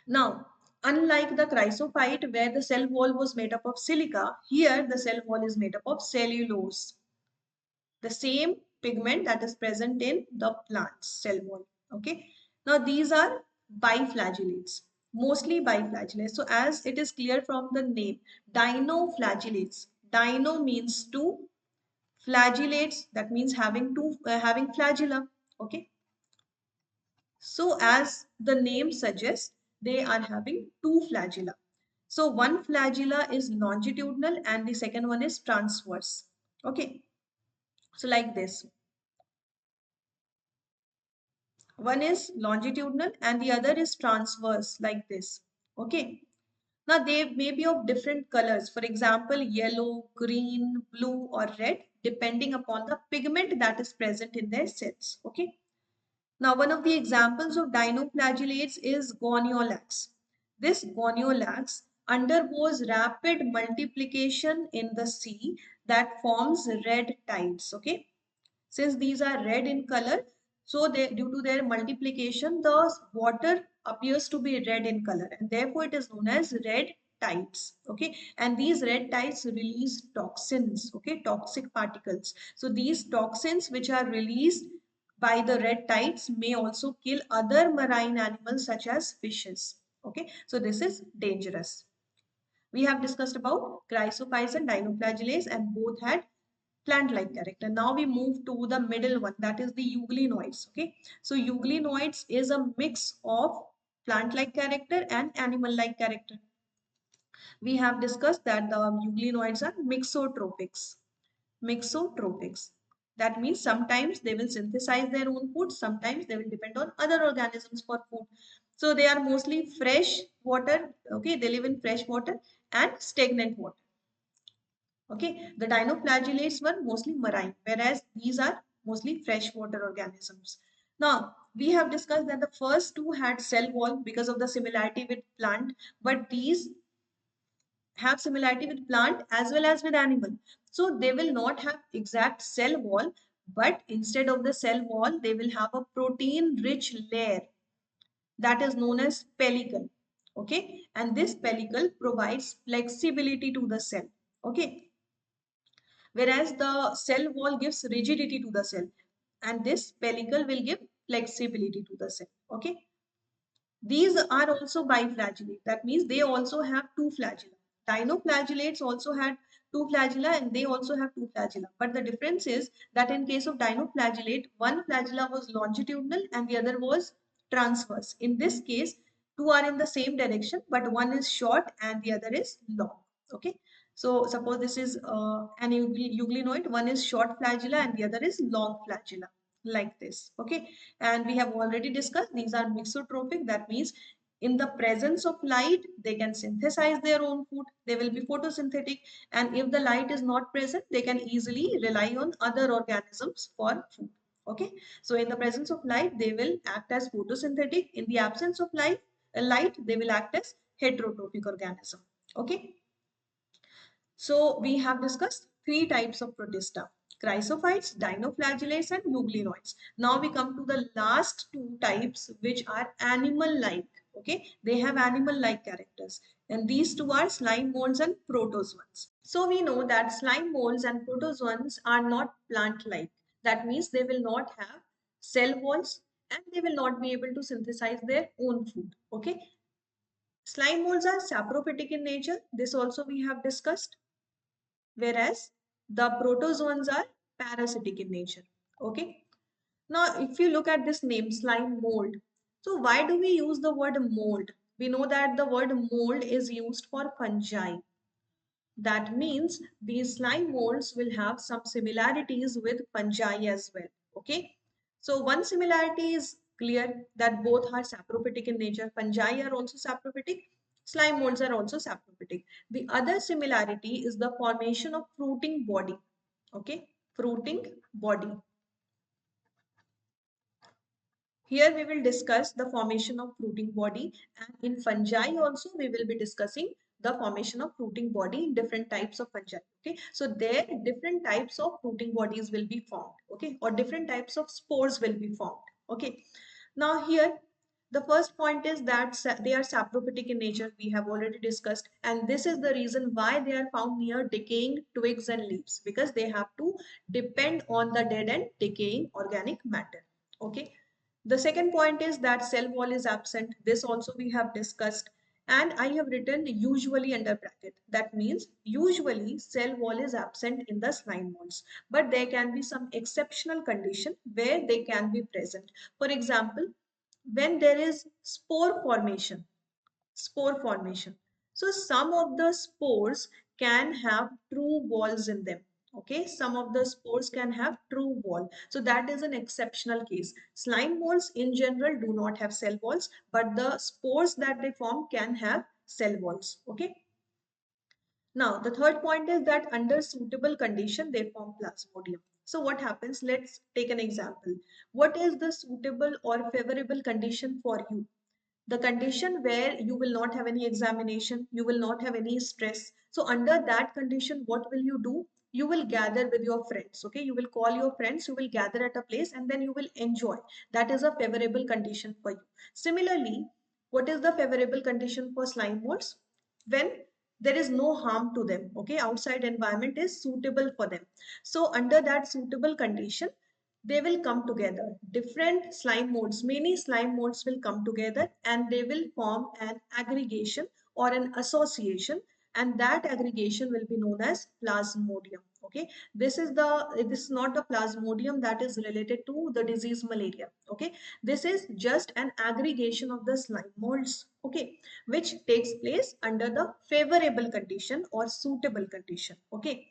Speaker 1: Now, unlike the chrysophyte where the cell wall was made up of silica, here the cell wall is made up of cellulose, the same pigment that is present in the plant's cell wall. Okay. Now, these are biflagellates, mostly biflagellates. So, as it is clear from the name, dinoflagellates. Dino means two, flagellates, that means having flagella. Okay. So as the name suggests, they are having two flagella. So one flagella is longitudinal and the second one is transverse. Okay. So like this. One is longitudinal and the other is transverse like this. Okay. Now they may be of different colors. For example, yellow, green, blue or red depending upon the pigment that is present in their cells. Okay. Now, one of the examples of dinoflagellates is goniolax. This goniolax undergoes rapid multiplication in the sea that forms red tides. Okay, since these are red in color, so due to their multiplication, the water appears to be red in color, and therefore it is known as red tides. Okay, and these red tides release toxins. Okay, toxic particles. So these toxins which are released by the red tides may also kill other marine animals such as fishes. Okay, so this is dangerous. We have discussed about chrysophytes and dinoflagellates and both had plant-like character. Now we move to the middle one, that is the euglenoids. Okay, so euglenoids is a mix of plant-like character and animal-like character. We have discussed that the euglenoids are mixotropics. Mixotropics. That means sometimes they will synthesize their own food, sometimes they will depend on other organisms for food. So they are mostly fresh water. Okay, they live in fresh water and stagnant water. Okay, the dinoflagellates were mostly marine, whereas these are mostly freshwater organisms. Now, we have discussed that the first two had cell wall because of the similarity with plant, but these have similarity with plant as well as with animal. So they will not have exact cell wall, but instead of the cell wall, they will have a protein-rich layer that is known as pellicle. Okay, and this pellicle provides flexibility to the cell. Okay, whereas the cell wall gives rigidity to the cell. and this pellicle will give flexibility to the cell. Okay. These are also biflagellate. That means they also have two flagella. Dinoflagellates also had two flagella and they also have two flagella. But the difference is that in case of dinoflagellate, one flagella was longitudinal and the other was transverse. In this case, two are in the same direction, but one is short and the other is long. Okay. So suppose this is an euglenoid, one is short flagella and the other is long flagella, like this. Okay. And we have already discussed these are mixotrophic. That means in the presence of light, they can synthesize their own food. They will be photosynthetic. And if the light is not present, they can easily rely on other organisms for food. Okay. So in the presence of light, they will act as photosynthetic. In the absence of light, they will act as heterotrophic organism. Okay. So we have discussed three types of protista: chrysophytes, dinoflagellates, and euglenoids. Now we come to the last two types, which are animal-like. Okay, they have animal-like characters, and these two are slime molds and protozoans. So we know that slime molds and protozoans are not plant-like. That means they will not have cell walls and they will not be able to synthesize their own food. Okay, slime molds are saprophytic in nature. This also we have discussed, whereas the protozoans are parasitic in nature. Okay. Now, if you look at this name, slime mold, so why do we use the word mold? We know that the word mold is used for fungi. That means these slime molds will have some similarities with fungi as well. Okay. So one similarity is clear, that both are saprophytic in nature. Fungi are also saprophytic. Slime molds are also saprophytic. The other similarity is the formation of fruiting body. Okay. Fruiting body. Here we will discuss the formation of fruiting body, and in fungi also we will be discussing the formation of fruiting body in different types of fungi. Okay, so there different types of fruiting bodies will be formed. Okay, or different types of spores will be formed. Okay, now here the first point is that they are saprophytic in nature. We have already discussed, and this is the reason why they are found near decaying twigs and leaves, because they have to depend on the dead and decaying organic matter. Okay. The second point is that cell wall is absent. This also we have discussed. And I have written usually under bracket. That means usually cell wall is absent in the slime molds. But there can be some exceptional condition where they can be present. For example, when there is spore formation. So some of the spores can have true walls in them. Okay, some of the spores can have true wall. So that is an exceptional case. Slime molds in general do not have cell walls, but the spores that they form can have cell walls. Okay. Now, the third point is that under suitable condition, they form plasmodium. So what happens? Let's take an example. What is the suitable or favorable condition for you? The condition where you will not have any examination, you will not have any stress. So under that condition, what will you do? You will gather with your friends. Okay, you will call your friends, you will gather at a place and then you will enjoy. That is a favorable condition for you. Similarly, what is the favorable condition for slime molds? When there is no harm to them. Okay, outside environment is suitable for them. So under that suitable condition, they will come together. Different slime modes, many slime modes will come together and they will form an aggregation or an association, and that aggregation will be known as plasmodium. Okay, this is not the plasmodium that is related to the disease malaria. Okay, this is just an aggregation of the slime molds. Okay, which takes place under the favorable condition or suitable condition. Okay.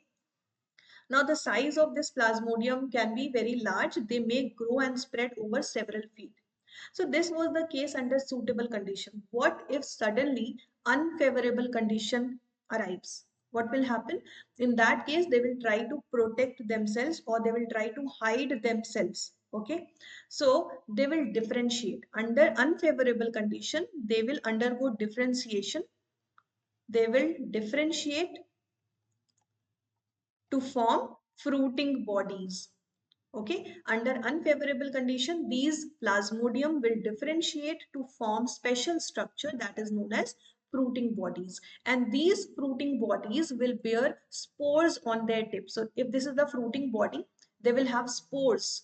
Speaker 1: Now, the size of this plasmodium can be very large. They may grow and spread over several feet. So this was the case under suitable condition. What if suddenly unfavorable condition arrives? What will happen? In that case, they will try to protect themselves or they will try to hide themselves. Okay. So they will differentiate. Under unfavorable condition, they will undergo differentiation. They will differentiate to form fruiting bodies. Okay, under unfavorable condition, these plasmodium will differentiate to form special structure that is known as fruiting bodies. And these fruiting bodies will bear spores on their tips. So if this is the fruiting body, they will have spores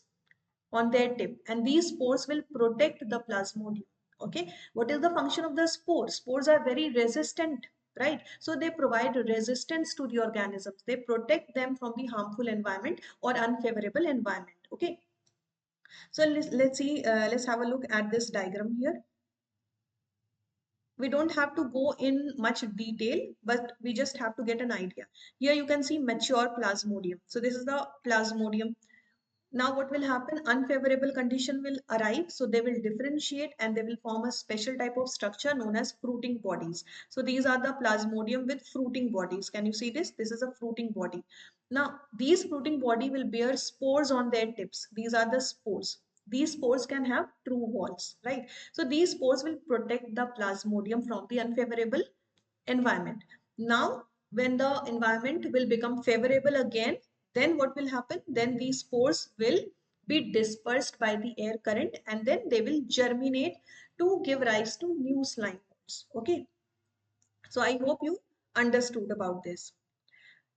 Speaker 1: on their tip, and these spores will protect the plasmodium. Okay, what is the function of the spores? Spores are very resistant, right? So they provide resistance to the organisms. They protect them from the harmful environment or unfavorable environment. Okay, so let's see, let's have a look at this diagram here. We don't have to go in much detail, but we just have to get an idea. Here you can see mature plasmodium. So this is the plasmodium. Now what will happen? Unfavorable condition will arrive. So they will differentiate and they will form a special type of structure known as fruiting bodies. So these are the plasmodium with fruiting bodies. Can you see this? This is a fruiting body. Now these fruiting body will bear spores on their tips. These are the spores. These spores can have true walls, right? So these spores will protect the plasmodium from the unfavorable environment. Now, when the environment will become favorable again, then what will happen? Then these spores will be dispersed by the air current and then they will germinate to give rise to new slime molds. Okay. So I hope you understood about this.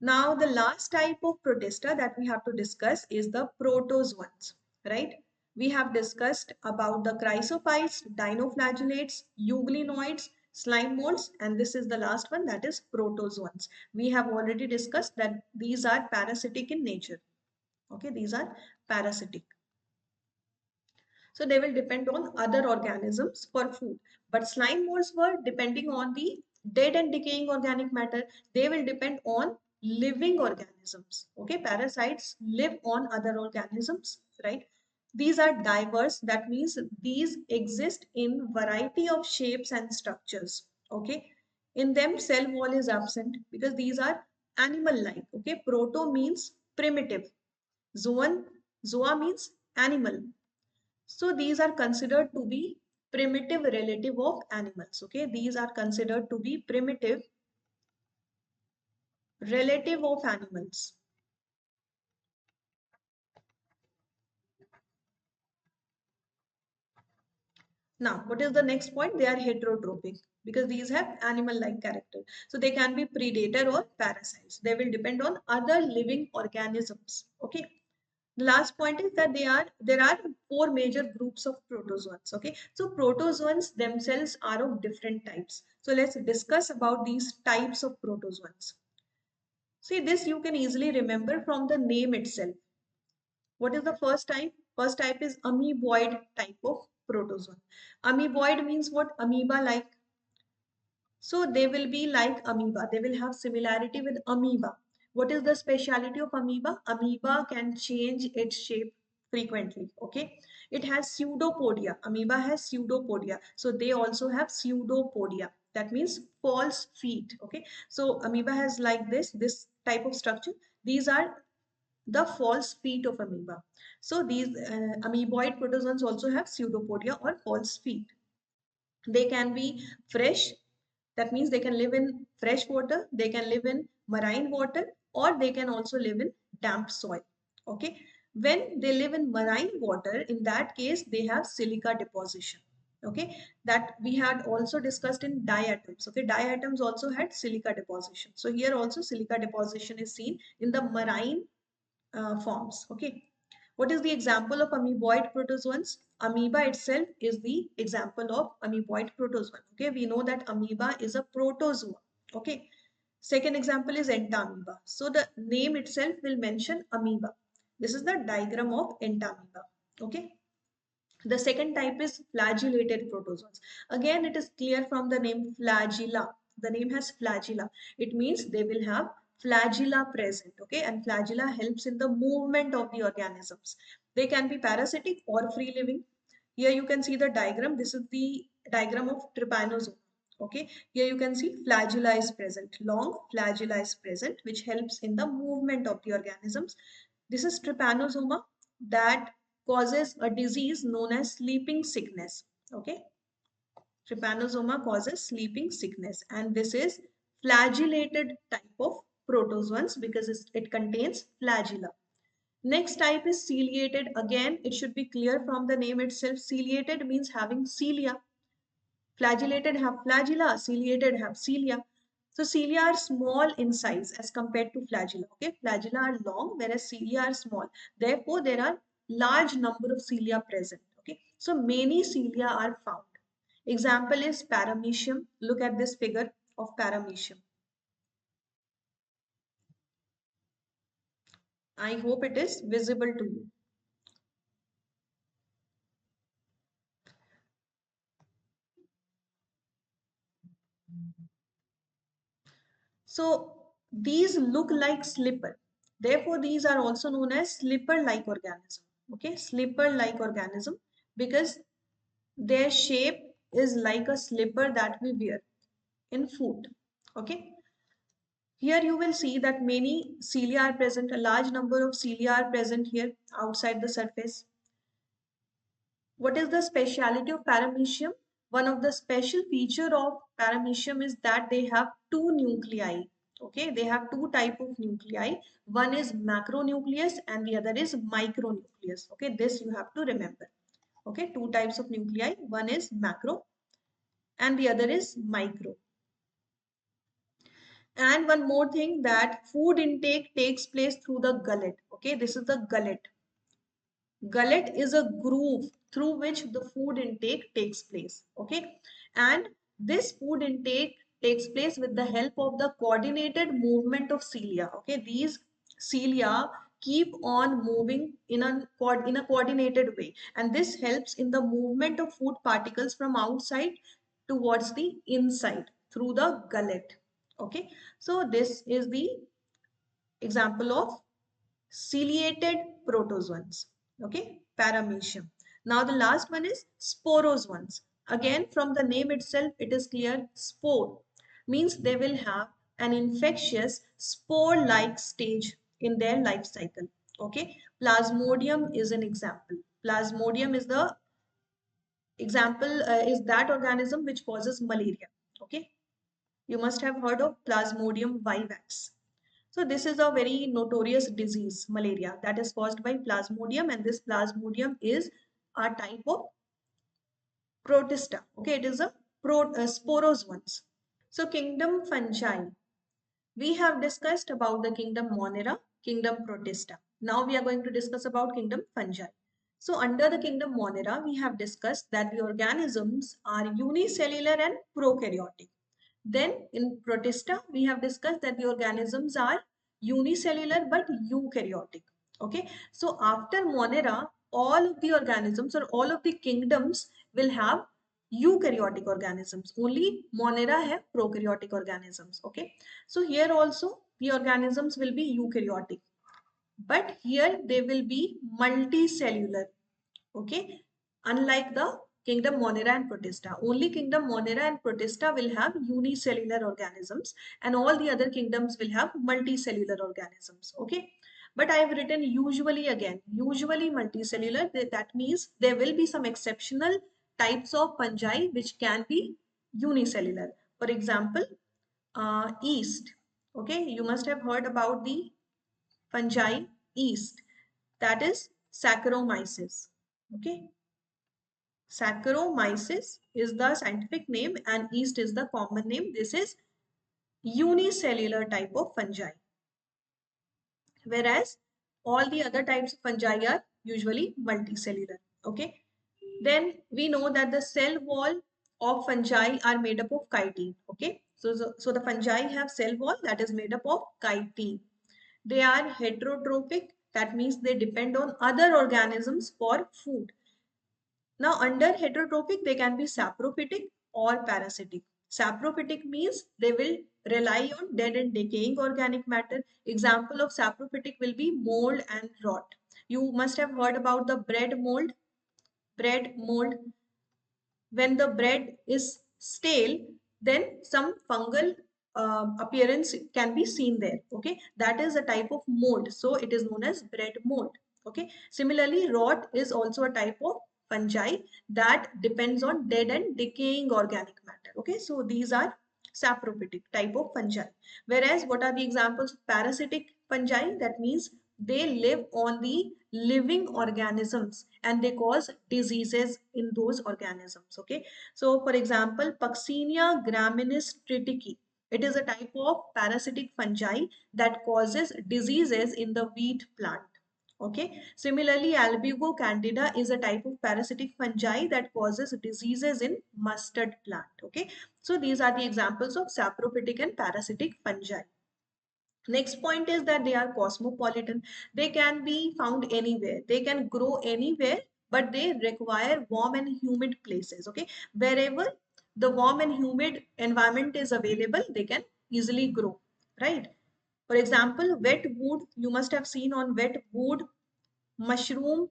Speaker 1: Now, the last type of protista that we have to discuss is the protozoans, right? We have discussed about the chrysophytes, dinoflagellates, euglenoids, slime molds, and this is the last one, that is protozoans. We have already discussed that these are parasitic in nature. Okay, these are parasitic. So they will depend on other organisms for food. But slime molds were depending on the dead and decaying organic matter. They will depend on living organisms. Okay, parasites live on other organisms, right? These are diverse. That means these exist in variety of shapes and structures. Okay, in them cell wall is absent because these are animal-like. Okay, proto means primitive. Zoan, zoa means animal. So these are considered to be primitive relative of animals. Okay, these are considered to be primitive relative of animals. Now, what is the next point? They are heterotrophic because these have animal-like character. So they can be predator or parasites. They will depend on other living organisms. Okay. The last point is that there are four major groups of protozoans. Okay, so protozoans themselves are of different types. So let's discuss about these types of protozoans. See, this you can easily remember from the name itself. What is the first type? First type is amoeboid type of protozoan. Amoeboid means what? Amoeba like. So they will be like amoeba. They will have similarity with amoeba. What is the speciality of amoeba? Amoeba can change its shape frequently. Okay. It has pseudopodia. Amoeba has pseudopodia. So they also have pseudopodia. That means false feet. Okay. So amoeba has like this type of structure. These are the false feet of amoeba. So these amoeboid protozoans also have pseudopodia or false feet. They can be fresh, that means they can live in fresh water, they can live in marine water, or they can also live in damp soil. Okay. When they live in marine water, in that case, they have silica deposition. Okay. That we had also discussed in diatoms. Okay. Diatoms also had silica deposition. So here also silica deposition is seen in the marine forms. Okay. What is the example of amoeboid protozoans? Amoeba itself is the example of amoeboid protozoan. Okay, we know that amoeba is a protozoa. Okay. Second example is entamoeba. So the name itself will mention amoeba. This is the diagram of entamoeba. Okay. The second type is flagellated protozoans. Again, it is clear from the name flagella. The name has flagella. It means they will have flagella present. Okay, and flagella helps in the movement of the organisms. They can be parasitic or free living. Here you can see the diagram. This is the diagram of trypanosome. Okay, here you can see flagella is present. Long flagella is present, which helps in the movement of the organisms. This is trypanosoma that causes a disease known as sleeping sickness. Okay, trypanosoma causes sleeping sickness, and this is flagellated type of protozoans because it contains flagella. Next type is ciliated. Again, it should be clear from the name itself. Ciliated means having cilia. Flagellated have flagella, ciliated have cilia. So cilia are small in size as compared to flagella. Okay, flagella are long, whereas cilia are small. Therefore, there are large number of cilia present. Okay, so many cilia are found. Example is paramecium. Look at this figure of paramecium. I hope it is visible to you. So these look like slipper. Therefore, these are also known as slipper-like organism. Okay, slipper-like organism because their shape is like a slipper that we wear in foot. Okay. Here you will see that many cilia are present. A large number of cilia are present here outside the surface. What is the speciality of paramecium? One of the special feature of paramecium is that they have two nuclei. Okay, they have two type of nuclei. One is macronucleus and the other is micronucleus. Okay, this you have to remember. Okay, two types of nuclei. One is macro and the other is micro. And one more thing, that food intake takes place through the gullet. Okay, this is the gullet. Gullet is a groove through which the food intake takes place. Okay, and this food intake takes place with the help of the coordinated movement of cilia. Okay, these cilia keep on moving in a coordinated way, and this helps in the movement of food particles from outside towards the inside through the gullet. Okay, so this is the example of ciliated protozoans. Okay, paramecium. Now the last one is sporozoans. Again, from the name itself, it is clear spore means they will have an infectious spore-like stage in their life cycle. Okay, plasmodium is an example. Plasmodium is the example is that organism which causes malaria. Okay, you must have heard of Plasmodium vivax. So this is a very notorious disease, malaria, that is caused by Plasmodium, and this Plasmodium is a type of Protista. Okay, it is a sporozoans. So kingdom fungi. We have discussed about the kingdom Monera, kingdom Protista. Now we are going to discuss about kingdom fungi. So under the kingdom Monera, we have discussed that the organisms are unicellular and prokaryotic. Then in Protista, we have discussed that the organisms are unicellular but eukaryotic. Okay, so after Monera, all of the organisms or all of the kingdoms will have eukaryotic organisms. Only Monera have prokaryotic organisms. Okay, so here also the organisms will be eukaryotic, but here they will be multicellular. Okay, unlike the kingdom Monera and Protista. Only kingdom Monera and Protista will have unicellular organisms, and all the other kingdoms will have multicellular organisms. Okay, but I have written usually again, usually multicellular. That means there will be some exceptional types of fungi which can be unicellular. For example, yeast. Okay, you must have heard about the fungi yeast, that is Saccharomyces. Okay, Saccharomyces is the scientific name and yeast is the common name. This is unicellular type of fungi, whereas all the other types of fungi are usually multicellular. Okay, then we know that the cell wall of fungi are made up of chitin. Okay, so the fungi have cell wall that is made up of chitin. They are heterotrophic, that means they depend on other organisms for food. Now, under heterotrophic, they can be saprophytic or parasitic. Saprophytic means they will rely on dead and decaying organic matter. Example of saprophytic will be mold and rot. You must have heard about the bread mold. Bread mold, when the bread is stale, then some fungal appearance can be seen there. Okay, that is a type of mold, so it is known as bread mold. Okay, similarly rot is also a type of fungi that depends on dead and decaying organic matter. Okay, so these are saprophytic type of fungi, whereas what are the examples of parasitic fungi? That means they live on the living organisms and they cause diseases in those organisms. Okay, so for example, Puccinia graminis triticum, it is a type of parasitic fungi that causes diseases in the wheat plant. Okay. Similarly, albugo candida is a type of parasitic fungi that causes diseases in mustard plant. Okay. So these are the examples of saprophytic and parasitic fungi. Next point is that they are cosmopolitan. They can be found anywhere. They can grow anywhere, but they require warm and humid places. Okay. Wherever the warm and humid environment is available, they can easily grow. Right. For example, wet wood, you must have seen on wet wood, mushroom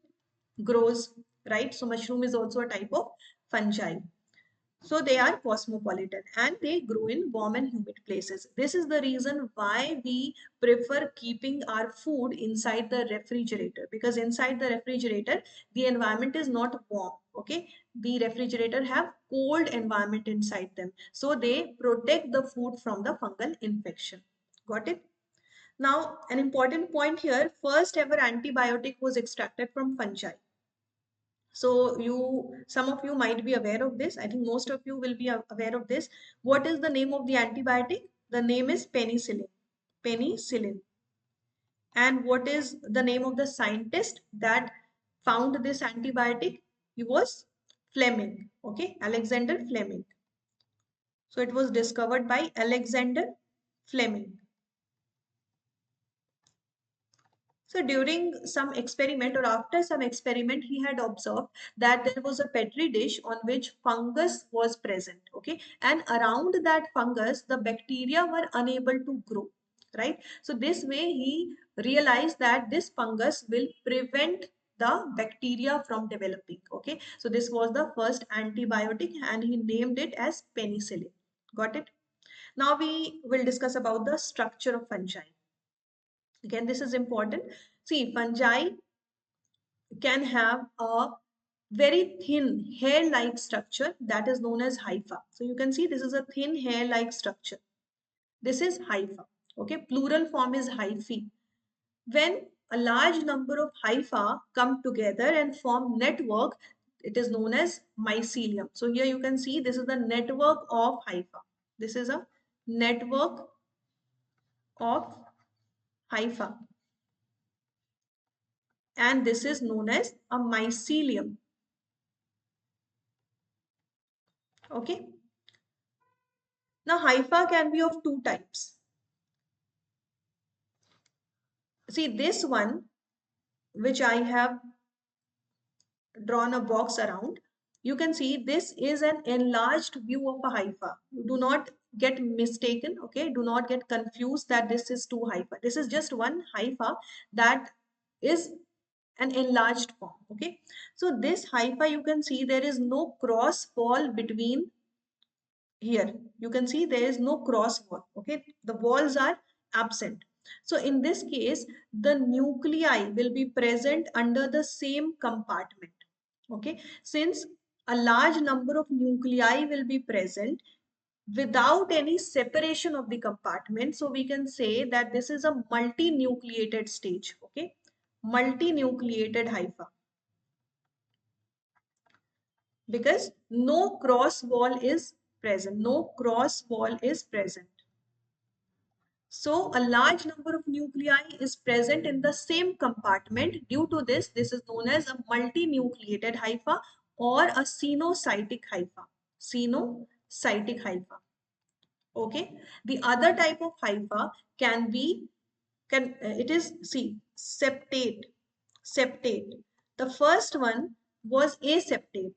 Speaker 1: grows, right? So mushroom is also a type of fungi. So they are cosmopolitan and they grow in warm and humid places. This is the reason why we prefer keeping our food inside the refrigerator, because inside the refrigerator, the environment is not warm. Okay. The refrigerator have cold environment inside them. So they protect the food from the fungal infection. Got it? Now, an important point here, first ever antibiotic was extracted from fungi. So some of you might be aware of this. I think most of you will be aware of this. What is the name of the antibiotic? The name is penicillin. Penicillin. And what is the name of the scientist that found this antibiotic? He was Fleming. Okay, Alexander Fleming. So it was discovered by Alexander Fleming. So during some experiment or after some experiment, he had observed that there was a petri dish on which fungus was present. Okay. And around that fungus, the bacteria were unable to grow. Right. So this way he realized that this fungus will prevent the bacteria from developing. Okay. So this was the first antibiotic and he named it as penicillin. Got it? Now we will discuss about the structure of fungi. Again, this is important. See, fungi can have a very thin hair-like structure that is known as hypha. So you can see this is a thin hair-like structure. This is hypha. Okay, plural form is hyphae. When a large number of hypha come together and form network, it is known as mycelium. So here you can see this is the network of hypha. This is a network of hypha. And this is known as a mycelium. Okay. Now hypha can be of two types. See this one, which I have drawn a box around, you can see this is an enlarged view of a hypha. Do not get mistaken. Okay. Do not get confused that this is two hypha. This is just one hypha that is an enlarged form. Okay. So this hypha, you can see there is no cross wall between. Here you can see there is no cross wall. Okay, the walls are absent. So in this case, the nuclei will be present under the same compartment. Okay, since a large number of nuclei will be present without any separation of the compartment, so we can say that this is a multinucleated stage. Okay, multinucleated hypha, because no cross wall is present. No cross wall is present. So a large number of nuclei is present in the same compartment. Due to this, this is known as a multinucleated hypha or a cenocytic hypha. Cenocytic hypha. Okay. The other type of hypha can be, it is, see, septate. Septate. The first one was aseptate.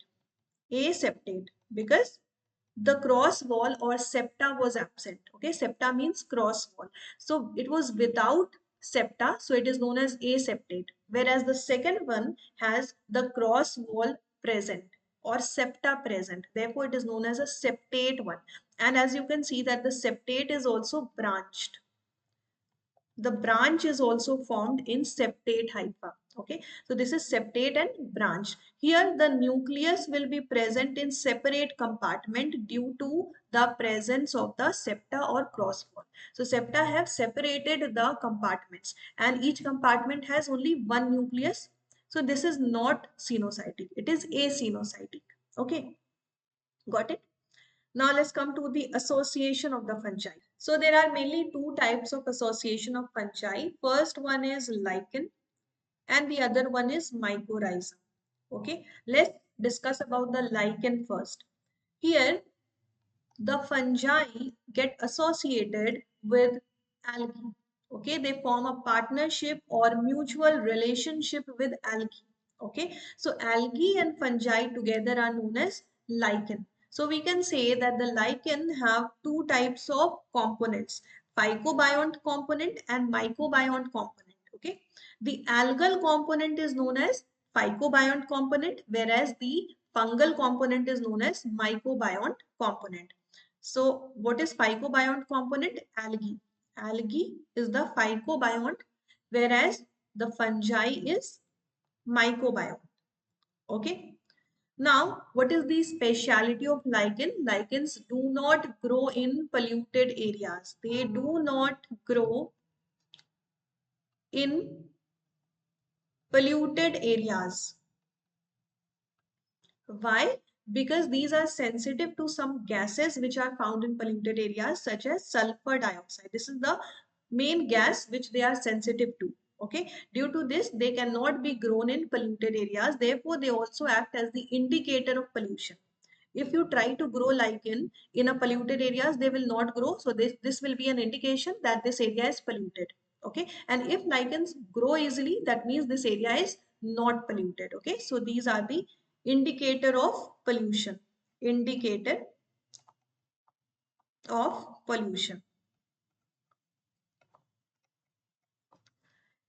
Speaker 1: Aseptate, because the cross wall or septa was absent. Okay, septa means cross wall. So it was without septa, so it is known as aseptate. Whereas the second one has the cross wall present or septa present. Therefore, it is known as a septate one. And as you can see that the septate is also branched. The branch is also formed in septate hypha. Okay, so this is septate and branch. Here the nucleus will be present in separate compartment due to the presence of the septa or cross wall. So septa have separated the compartments and each compartment has only one nucleus. So this is not cenocytic, it is acenocytic. Okay, got it? Now let's come to the association of the fungi. So there are mainly two types of association of fungi. First one is lichen. and the other one is mycorrhiza. Okay, let's discuss about the lichen first. Here, the fungi get associated with algae. Okay, they form a partnership or mutual relationship with algae. Okay, so algae and fungi together are known as lichen. So we can say that the lichen have two types of components, phycobiont component and mycobiont component. Okay, the algal component is known as phycobiont component, whereas the fungal component is known as mycobiont component. So what is phycobiont component? Algae. Algae is the phycobiont, whereas the fungi is mycobiont. Okay. Now, what is the speciality of lichen? Lichens do not grow in polluted areas. They do not grow in polluted areas. Why? Because these are sensitive to some gases which are found in polluted areas such as sulfur dioxide. This is the main gas which they are sensitive to. Okay. Due to this, they cannot be grown in polluted areas. Therefore, they also act as the indicator of pollution. If you try to grow lichen in a polluted areas, they will not grow. So this will be an indication that this area is polluted. Okay. And if lichens grow easily, that means this area is not polluted. Okay. So these are the indicator of pollution. Indicator of pollution.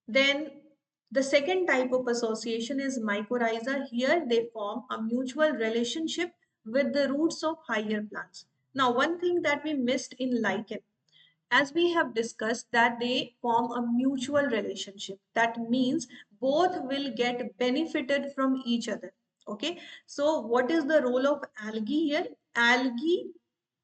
Speaker 1: Then the second type of association is mycorrhiza. Here they form a mutual relationship with the roots of higher plants. Now, one thing that we missed in lichen, as we have discussed, that they form a mutual relationship. That means both will get benefited from each other. Okay. So what is the role of algae here? Algae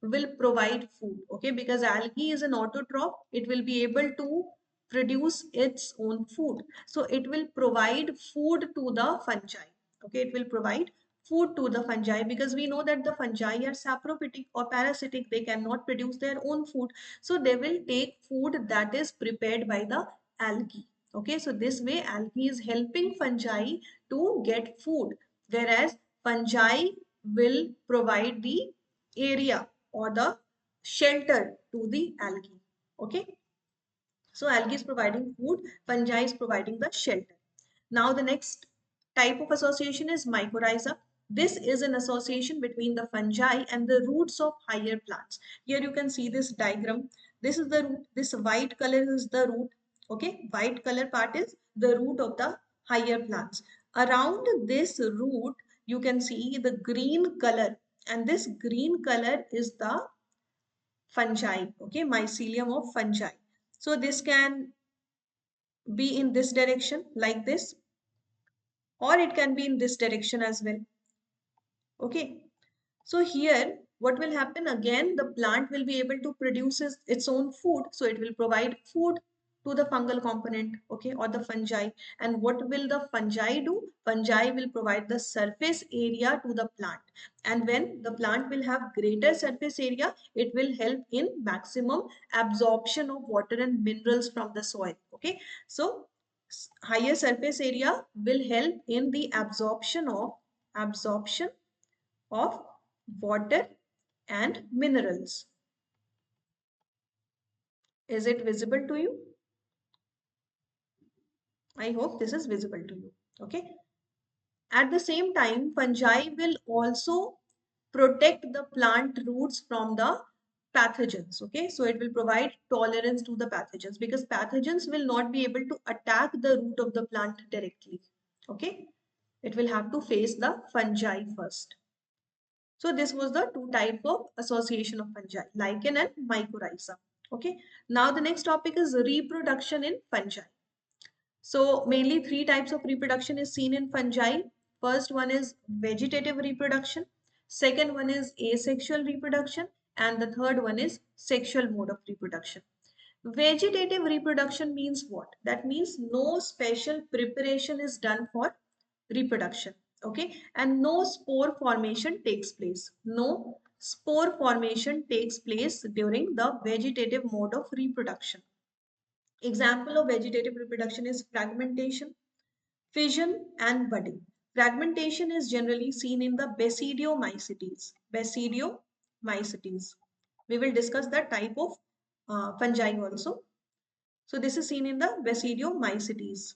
Speaker 1: will provide food. Okay. Because algae is an autotroph. It will be able to produce its own food. So it will provide food to the fungi. Okay. It will provide food to the fungi because we know that the fungi are saprophytic or parasitic. They cannot produce their own food. So they will take food that is prepared by the algae. Okay, so this way algae is helping fungi to get food, whereas fungi will provide the area or the shelter to the algae. Okay, so algae is providing food, fungi is providing the shelter. Now the next type of association is mycorrhiza. This is an association between the fungi and the roots of higher plants. Here you can see this diagram. This is the root. This white color is the root. Okay, white color part is the root of the higher plants. Around this root, you can see the green color, and this green color is the fungi. Okay, mycelium of fungi. So this can be in this direction like this, or it can be in this direction as well. Okay. So here, what will happen again? The plant will be able to produce its own food. So it will provide food to the fungal component, okay, or the fungi. And what will the fungi do? Fungi will provide the surface area to the plant. And when the plant will have greater surface area, it will help in maximum absorption of water and minerals from the soil. Okay. So higher surface area will help in the absorption of water and minerals. Is it visible to you? I hope this is visible to you. Okay. At the same time, fungi will also protect the plant roots from the pathogens. Okay. So it will provide tolerance to the pathogens because pathogens will not be able to attack the root of the plant directly. Okay. It will have to face the fungi first. So this was the two type of association of fungi, lichen and mycorrhiza. Okay. Now the next topic is reproduction in fungi. So mainly three types of reproduction is seen in fungi. First one is vegetative reproduction. Second one is asexual reproduction. And the third one is sexual mode of reproduction. Vegetative reproduction means what? That means no special preparation is done for reproduction. Okay. And no spore formation takes place. No spore formation takes place during the vegetative mode of reproduction. Example of vegetative reproduction is fragmentation. Fission and budding. Fragmentation is generally seen in the basidiomycetes. Basidiomycetes. We will discuss the type of fungi also. So this is seen in the basidiomycetes.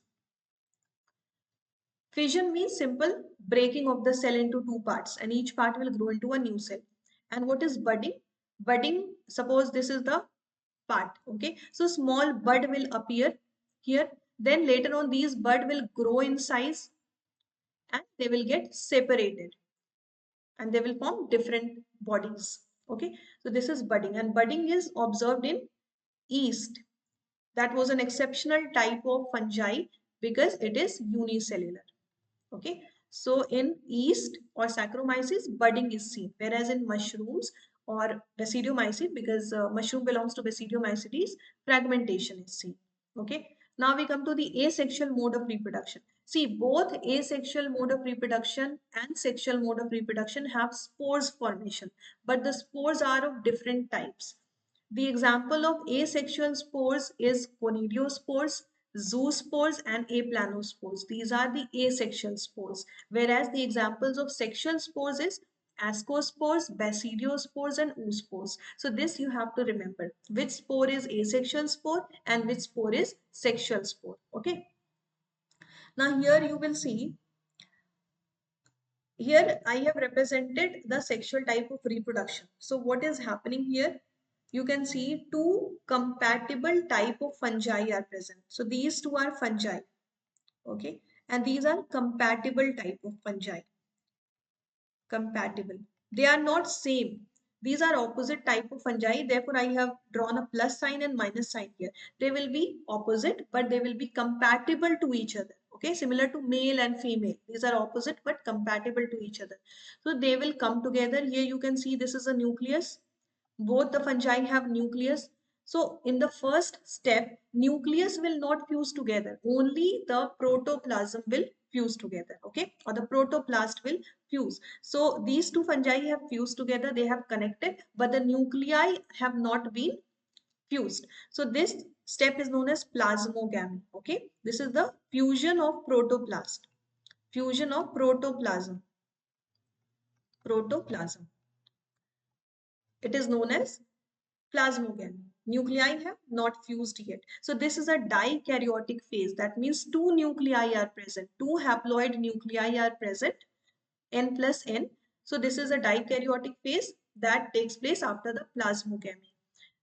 Speaker 1: Fission means simple breaking of the cell into two parts, and each part will grow into a new cell. And what is budding? Budding, suppose this is the part, okay? So small bud will appear here. Then later on these bud will grow in size and they will get separated and they will form different bodies, okay? So this is budding, and budding is observed in yeast. That was an exceptional type of fungi because it is unicellular. Okay, so in yeast or Saccharomyces, budding is seen, whereas in mushrooms or Basidiomyces, because mushroom belongs to Basidiomycetes, fragmentation is seen. Okay, now we come to the asexual mode of reproduction. See, both asexual mode of reproduction and sexual mode of reproduction have spores formation, but the spores are of different types. The example of asexual spores is conidiospores, zoospores, and aplanospores. These are the asexual spores. Whereas the examples of sexual spores is ascospores, basidiospores, and oospores. So this you have to remember. Which spore is asexual spore and which spore is sexual spore. Okay. Now here you will see, here I have represented the sexual type of reproduction. So what is happening here? You can see two compatible type of fungi are present. So these two are fungi, okay, and these are compatible type of fungi. Compatible. They are not same. These are opposite type of fungi. Therefore, I have drawn a plus sign and minus sign here. They will be opposite, but they will be compatible to each other. Okay, similar to male and female. These are opposite but compatible to each other. So they will come together. Here you can see this is a nucleus. Both the fungi have nucleus. So in the first step, nucleus will not fuse together. Only the protoplasm will fuse together, okay? Or the protoplast will fuse. So these two fungi have fused together, they have connected, but the nuclei have not been fused. So this step is known as plasmogamy, okay? This is the fusion of protoplast. Fusion of protoplasm. Protoplasm. It is known as plasmogamy. Nuclei have not fused yet. So this is a dikaryotic phase. That means two nuclei are present. Two haploid nuclei are present, N plus N. So this is a dikaryotic phase that takes place after the plasmogamy.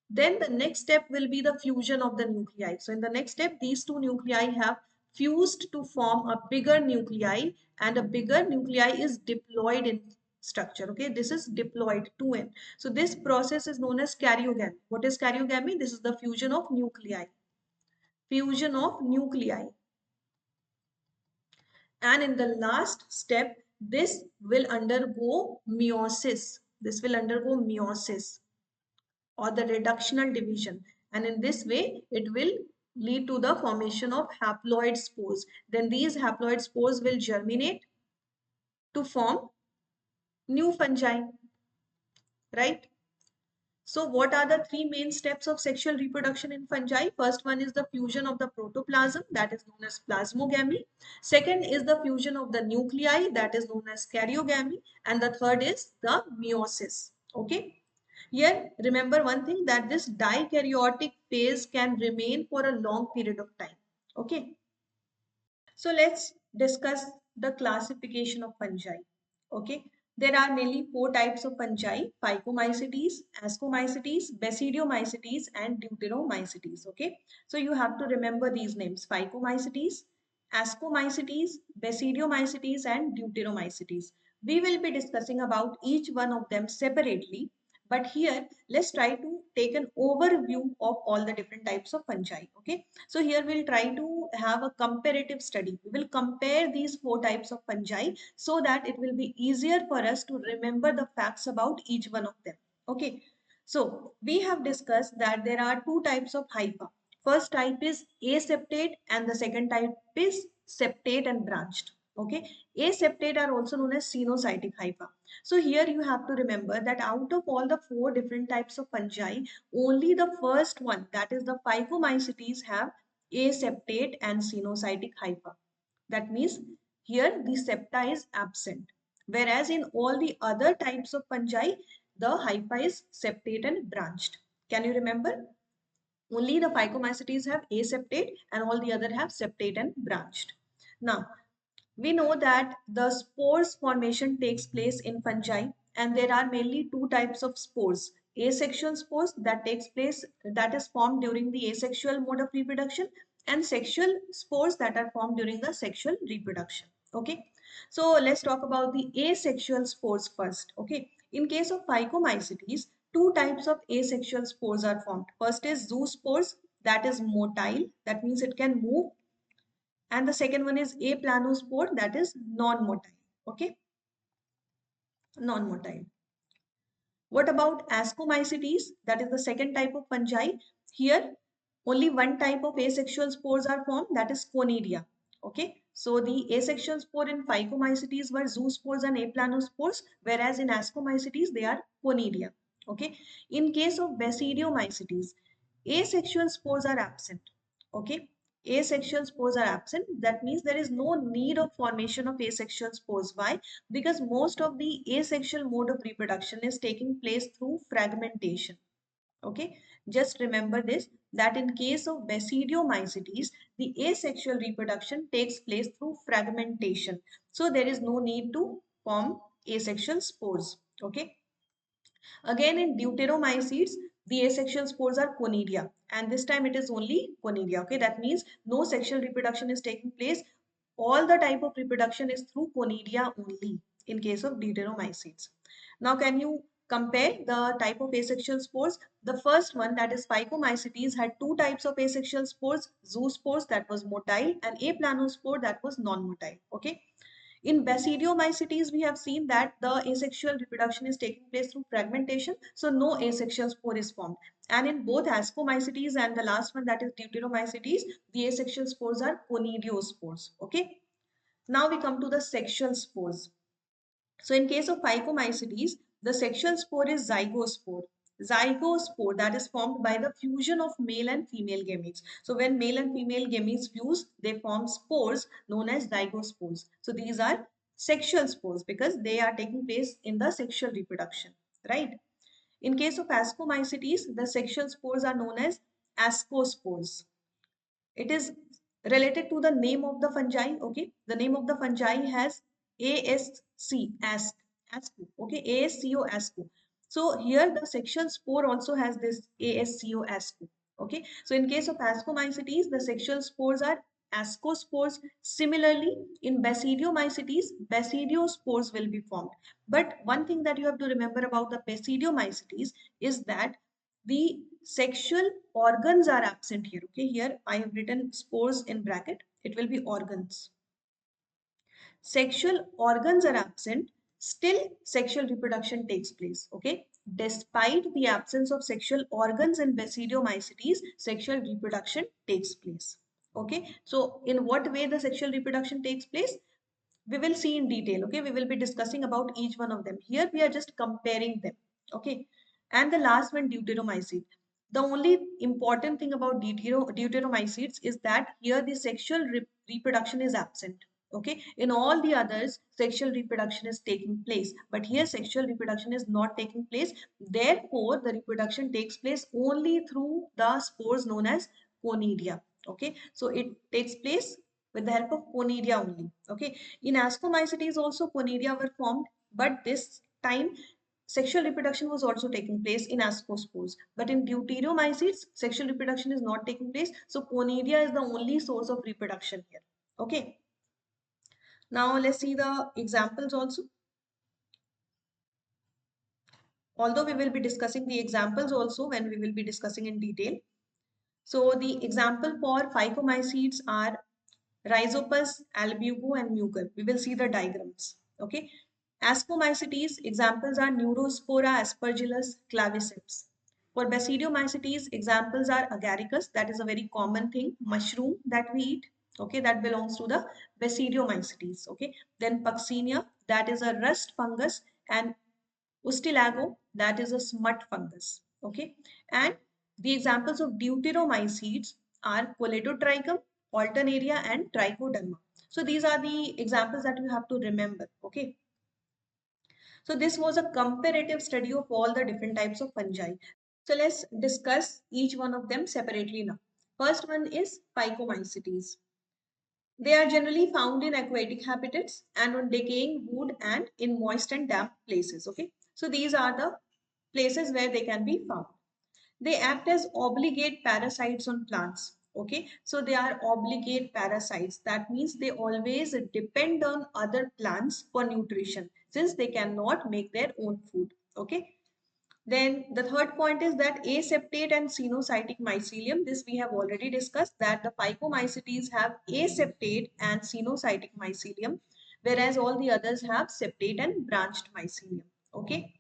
Speaker 1: Then the next step will be the fusion of the nuclei. So in the next step, these two nuclei have fused to form a bigger nuclei, and a bigger nuclei is diploid in structure. Okay, this is diploid 2N. So this process is known as karyogamy. What is karyogamy? This is the fusion of nuclei. Fusion of nuclei. And in the last step, this will undergo meiosis. This will undergo meiosis or the reductional division, and in this way it will lead to the formation of haploid spores. Then these haploid spores will germinate to form new fungi, right? So what are the three main steps of sexual reproduction in fungi? First one is the fusion of the protoplasm, that is known as plasmogamy. Second is the fusion of the nuclei, that is known as karyogamy. And the third is the meiosis. Okay. Here, remember one thing, that this dikaryotic phase can remain for a long period of time. Okay. So let's discuss the classification of fungi. Okay. There are mainly four types of fungi: Phycomycetes, Ascomycetes, Basidiomycetes, and Deuteromycetes. Okay. So you have to remember these names: Phycomycetes, Ascomycetes, Basidiomycetes, and Deuteromycetes. We will be discussing about each one of them separately. But here, let's try to take an overview of all the different types of fungi. Okay. So here we'll try to have a comparative study. We will compare these four types of fungi so that it will be easier for us to remember the facts about each one of them. Okay. So we have discussed that there are two types of hypha. First type is aseptate and the second type is septate and branched. Okay. Aseptate are also known as cenocytic hypha. So here you have to remember that out of all the four different types of fungi, only the first one, that is the Phycomycetes, have aseptate and cenocytic hypha. That means here the septa is absent. Whereas in all the other types of fungi, the hypha is septate and branched. Can you remember? Only the Phycomycetes have aseptate and all the other have septate and branched. Now, we know that the spores formation takes place in fungi, and there are mainly two types of spores. Asexual spores that takes place, that is formed during the asexual mode of reproduction, and sexual spores that are formed during the sexual reproduction. Okay, so let's talk about the asexual spores first. Okay, in case of Phycomycetes, two types of asexual spores are formed. First is zoospores, that is motile, that means it can move, and the second one is aplanospore, that is non-motile. Okay, non-motile. What about Ascomycetes? That is the second type of fungi. Here, only one type of asexual spores are formed, that is Conidia. Okay, so the asexual spore in Phycomycetes were zoospores and aplanospores, whereas in Ascomycetes they are Conidia. Okay, in case of Basidiomycetes, asexual spores are absent. Okay, asexual spores are absent. That means there is no need of formation of asexual spores. Why? Because most of the asexual mode of reproduction is taking place through fragmentation. Okay, just remember this, that in case of Basidiomycetes, the asexual reproduction takes place through fragmentation. So there is no need to form asexual spores. Okay. Again, in Deuteromycetes, the asexual spores are Conidia, and this time it is only Conidia. Okay, that means no sexual reproduction is taking place. All the type of reproduction is through Conidia only in case of Deuteromycetes. Now, can you compare the type of asexual spores? The first one, that is Phycomycetes, had two types of asexual spores: zoospores, that was motile, and aplanospore, that was non-motile. Okay. In Basidiomycetes, we have seen that the asexual reproduction is taking place through fragmentation, so no asexual spore is formed. And in both Ascomycetes and the last one, that is Deuteromycetes, the asexual spores are conidiospores. Okay. Now we come to the sexual spores. So in case of Phycomycetes, the sexual spore is zygospore. Zygospore, that is formed by the fusion of male and female gametes. So when male and female gametes fuse, they form spores known as zygospores. So these are sexual spores because they are taking place in the sexual reproduction, right? In case of Ascomycetes, the sexual spores are known as ascospores. It is related to the name of the fungi. Okay, the name of the fungi has ASC, ASCO. Okay, ASCO, ASCO. So here the sexual spore also has this ASCO, ASCO. Okay, so in case of Ascomycetes, the sexual spores are ascospores. Similarly, in Basidiomycetes, basidiospores will be formed. But one thing that you have to remember about the Basidiomycetes is that the sexual organs are absent here. Okay, here I have written spores in bracket. It will be organs. Sexual organs are absent, still sexual reproduction takes place. Okay, despite the absence of sexual organs in Basidiomycetes, sexual reproduction takes place. Okay, so in what way the sexual reproduction takes place, we will see in detail. Okay, we will be discussing about each one of them. Here we are just comparing them. Okay, and the last one, deuteromycete. The only important thing about deuteromycetes is that here the sexual reproduction is absent. Okay, in all the others sexual reproduction is taking place, but here sexual reproduction is not taking place. Therefore the reproduction takes place only through the spores known as conidia. Okay, so it takes place with the help of conidia only. Okay, in Ascomycetes also conidia were formed, but this time sexual reproduction was also taking place in ascospores. But in deuteromycetes, sexual reproduction is not taking place. So conidia is the only source of reproduction here. Okay. Now let's see the examples also. Although we will be discussing the examples also when we will be discussing in detail. So the example for Phycomycetes are Rhizopus, Albugo, and Mucor. We will see the diagrams. Okay. Ascomycetes, examples are Neurospora, Aspergillus, Claviceps. For Basidiomycetes, examples are Agaricus, that is a very common thing, mushroom that we eat. Okay, that belongs to the Basidiomycetes. Okay, then Puccinia, that is a rust fungus, and Ustilago, that is a smut fungus. Okay, and the examples of deuteromycetes are Coledotrichum, Alternaria, and Trichoderma. So these are the examples that you have to remember. Okay. So this was a comparative study of all the different types of fungi. So let's discuss each one of them separately now. First one is Phycomycetes. They are generally found in aquatic habitats and on decaying wood and in moist and damp places. Okay. So these are the places where they can be found. They act as obligate parasites on plants. Okay. So they are obligate parasites. That means they always depend on other plants for nutrition since they cannot make their own food. Okay. Then the third point is that aseptate and cenocytic mycelium. This we have already discussed that the Phycomycetes have aseptate and cenocytic mycelium, whereas all the others have septate and branched mycelium. Okay.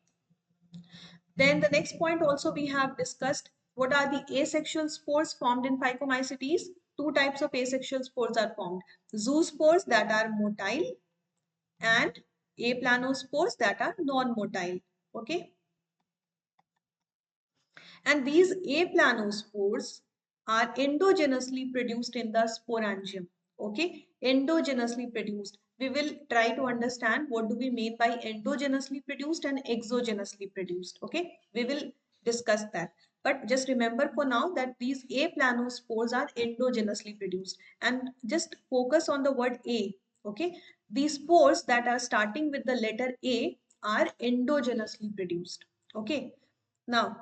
Speaker 1: Then the next point also we have discussed what are the asexual spores formed in Phycomycetes. Two types of asexual spores are formed. Zoospores that are motile and aplanospores that are non-motile. Okay. And these aplanospores are endogenously produced in the sporangium. Okay, endogenously produced. We will try to understand what do we mean by endogenously produced and exogenously produced. Okay, we will discuss that. But just remember for now that these aplanospores are endogenously produced, and just focus on the word A. Okay, these spores that are starting with the letter A are endogenously produced. Okay, now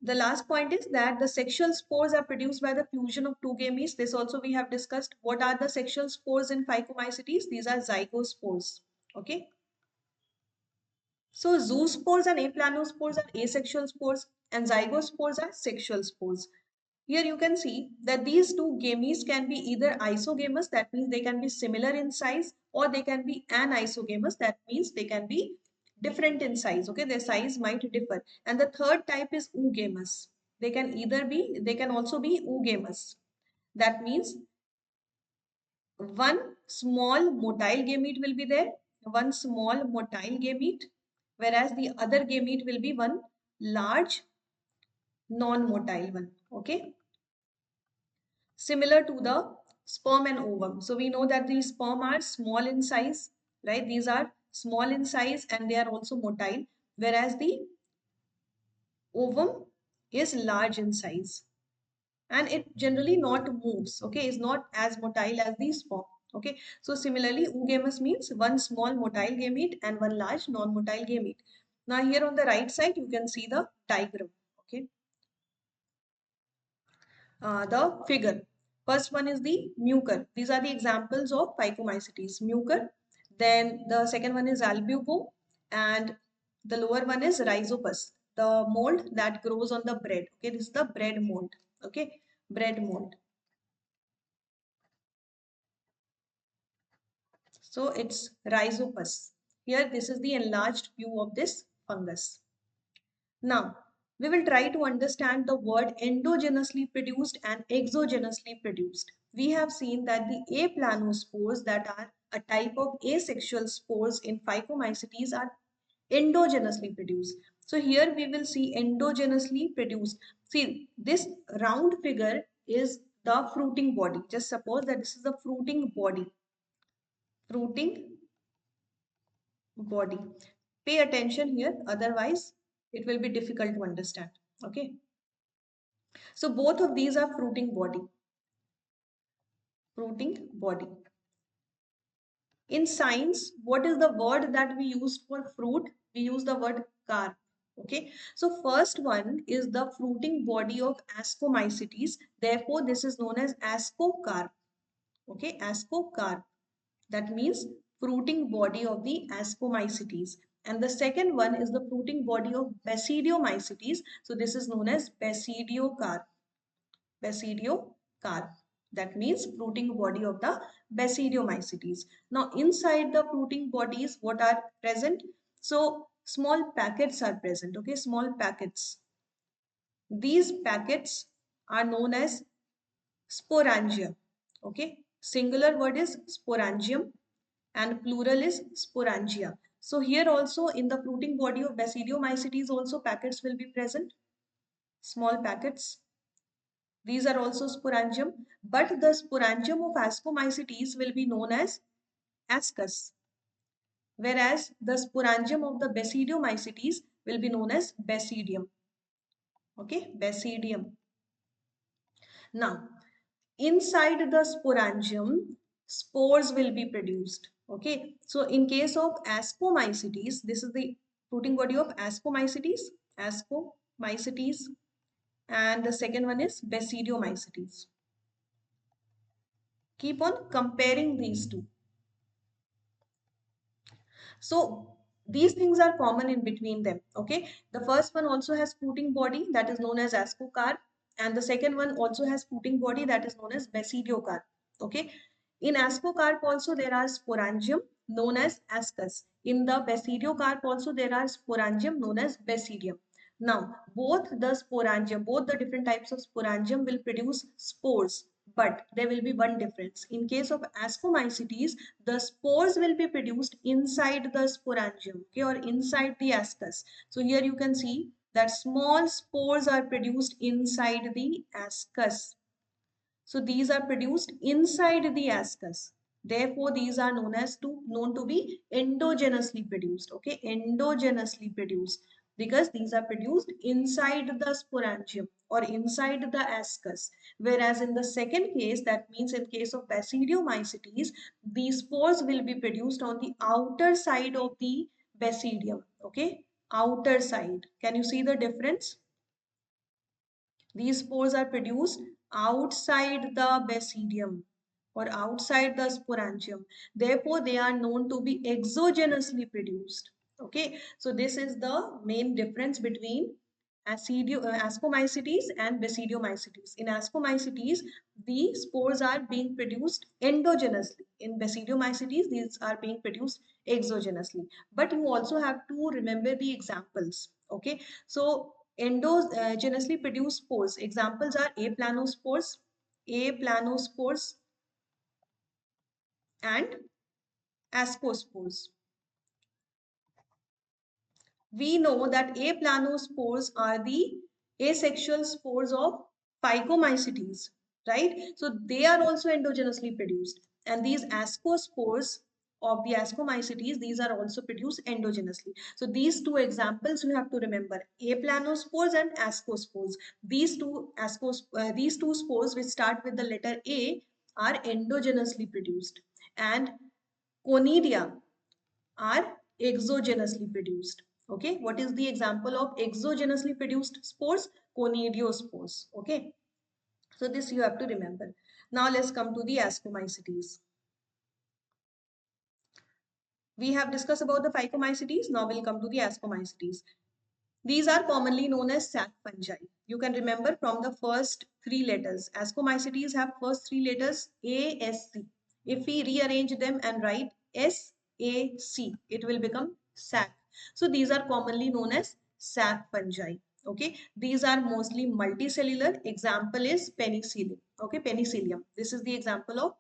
Speaker 1: the last point is that the sexual spores are produced by the fusion of two gametes. This also we have discussed. What are the sexual spores in Phycomycetes? These are zygospores. Okay. So zoospores and aplanospores are asexual spores and zygospores are sexual spores. Here you can see that these two gametes can be either isogamous, that means they can be similar in size, or they can be anisogamous, that means they can be different in size. Okay, their size might differ. And the third type is oogamous. They can also be oogamous. That means one small motile gamete will be there, one small motile gamete, whereas the other gamete will be one large non-motile one. Okay. Similar to the sperm and ovum. So we know that these sperm are small in size, right? These are small in size and they are also motile, whereas the ovum is large in size and it generally not moves, okay, is not as motile as the sperm. Okay, so similarly, oogamous means one small motile gamete and one large non-motile gamete. Now here on the right side, you can see the diagram. Okay, the figure. First one is the mucor. These are the examples of Phycomycetes. Mucor. Then the second one is albuco, and the lower one is rhizopus, the mold that grows on the bread. Okay, this is the bread mold. Okay, bread mold. So it's rhizopus. Here, this is the enlarged view of this fungus. Now, we will try to understand the word endogenously produced and exogenously produced. We have seen that the aplanospores that are a type of asexual spores in Phycomycetes are endogenously produced. So here we will see endogenously produced. See, this round figure is the fruiting body. Just suppose that this is the fruiting body. Fruiting body. Pay attention here, otherwise it will be difficult to understand. Okay. So both of these are fruiting body. Fruiting body. In science, what is the word that we use for fruit? We use the word carp. Okay. So first one is the fruiting body of Ascomycetes. Therefore, this is known as ascocarp. Okay, ascocarp. That means fruiting body of the Ascomycetes. And the second one is the fruiting body of Basidiomycetes. So this is known as Basidiocarp. Basidiocarp. That means fruiting body of the Basidiomycetes. Now inside the fruiting bodies, what are present? So small packets are present. Okay, small packets. These packets are known as sporangia. Okay, singular word is sporangium and plural is sporangia. So here also in the fruiting body of Basidiomycetes also packets will be present, small packets. These are also sporangium, but the sporangium of Ascomycetes will be known as ascus, whereas the sporangium of the Basidiomycetes will be known as basidium. Okay, basidium. Now, inside the sporangium, spores will be produced. Okay, so in case of Ascomycetes, this is the fruiting body of Ascomycetes, Ascomycetes, and the second one is Basidiomycetes. Keep on comparing these two. So these things are common in between them. Okay, the first one also has fruiting body that is known as ascocarp, and the second one also has fruiting body that is known as basidiocarp. Okay, in ascocarp also there are sporangium known as ascus. In the basidiocarp also there are sporangium known as basidium. Now both the different types of sporangium will produce spores, but there will be one difference. In case of Ascomycetes, the spores will be produced inside the sporangium, okay, or inside the ascus. So here you can see that small spores are produced inside the ascus. So these are produced inside the ascus. Therefore, these are known to be endogenously produced. Okay, endogenously produced, because these are produced inside the sporangium or inside the ascus. Whereas in the second case, that means in case of Basidiomycetes, these spores will be produced on the outer side of the basidium. Okay, outer side. Can you see the difference? These spores are produced outside the basidium or outside the sporangium. Therefore, they are known to be exogenously produced. Okay, so this is the main difference between Ascomycetes and Basidiomycetes. In Ascomycetes, the spores are being produced endogenously. In Basidiomycetes, these are being produced exogenously. But you also have to remember the examples. Okay, so endogenously produced spores. Examples are aplanospores, and ascospores. We know that aplanospores are the asexual spores of Phycomycetes, right? So they are also endogenously produced. And these ascospores of the Ascomycetes, these are also produced endogenously. So these two examples you have to remember, aplanospores and ascospores. These two spores which start with the letter A are endogenously produced, and conidia are exogenously produced. Okay, what is the example of exogenously produced spores? Conidiospores. Okay, so this you have to remember. Now let's come to the Ascomycetes. We have discussed about the Phycomycetes. Now we'll come to the Ascomycetes. These are commonly known as sac fungi. You can remember from the first three letters. Ascomycetes have first three letters A, S, C. If we rearrange them and write S, A, C, it will become sac. So these are commonly known as sac fungi. Okay, these are mostly multicellular. Example is penicillium. Okay, penicillium. This is the example of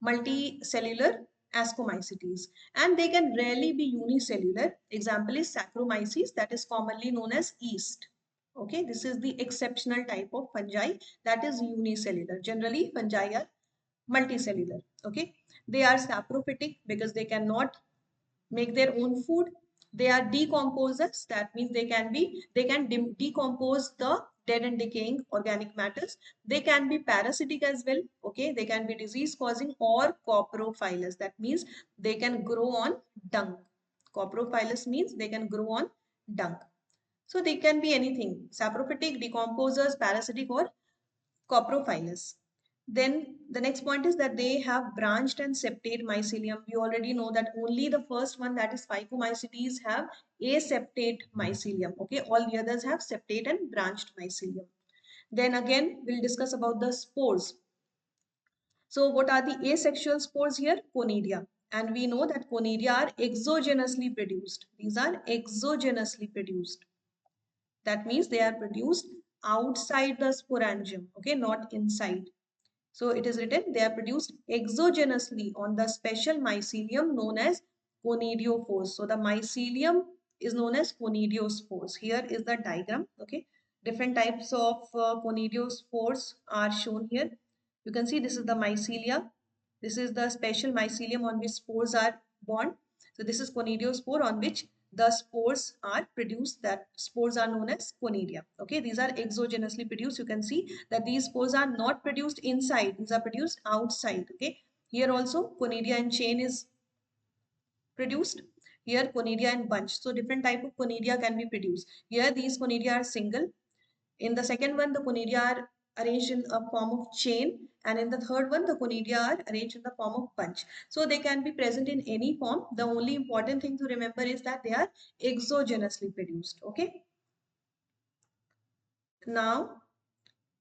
Speaker 1: multicellular Ascomycetes, and they can rarely be unicellular. Example is Saccharomyces, that is commonly known as yeast. Okay, this is the exceptional type of fungi that is unicellular. Generally, fungi are multicellular. Okay, they are saprophytic because they cannot make their own food. They are decomposers. That means they can decompose the dead and decaying organic matters. They can be parasitic as well. Okay, they can be disease causing or coprophilous. That means they can grow on dung. Coprophilous means they can grow on dung. So they can be anything: saprophytic, decomposers, parasitic, or coprophilous. Then the next point is that they have branched and septate mycelium. We already know that only the first one, that is Phycomycetes, have aseptate mycelium. Okay, all the others have septate and branched mycelium. Then again, we'll discuss about the spores. So what are the asexual spores here? Conidia. And we know that conidia are exogenously produced. These are exogenously produced. That means they are produced outside the sporangium, okay, not inside. So it is written they are produced exogenously on the special mycelium known as conidiophores. So the mycelium is known as conidiospores. Here is the diagram, okay, Different types of conidiospores are shown here. You can see this is the mycelia. This is the special mycelium on which spores are born. So this is conidiospore on which the spores are produced. That spores are known as conidia. Okay, these are exogenously produced. You can see that these spores are not produced inside. These are produced outside. Okay, here also conidia and chain is produced. Here conidia and bunch. So different type of conidia can be produced. Here these conidia are single. In the second one, the conidia are arranged in a form of chain, and in the third one, the conidia are arranged in the form of bunch. So they can be present in any form. The only important thing to remember is that they are exogenously produced. Okay. Now,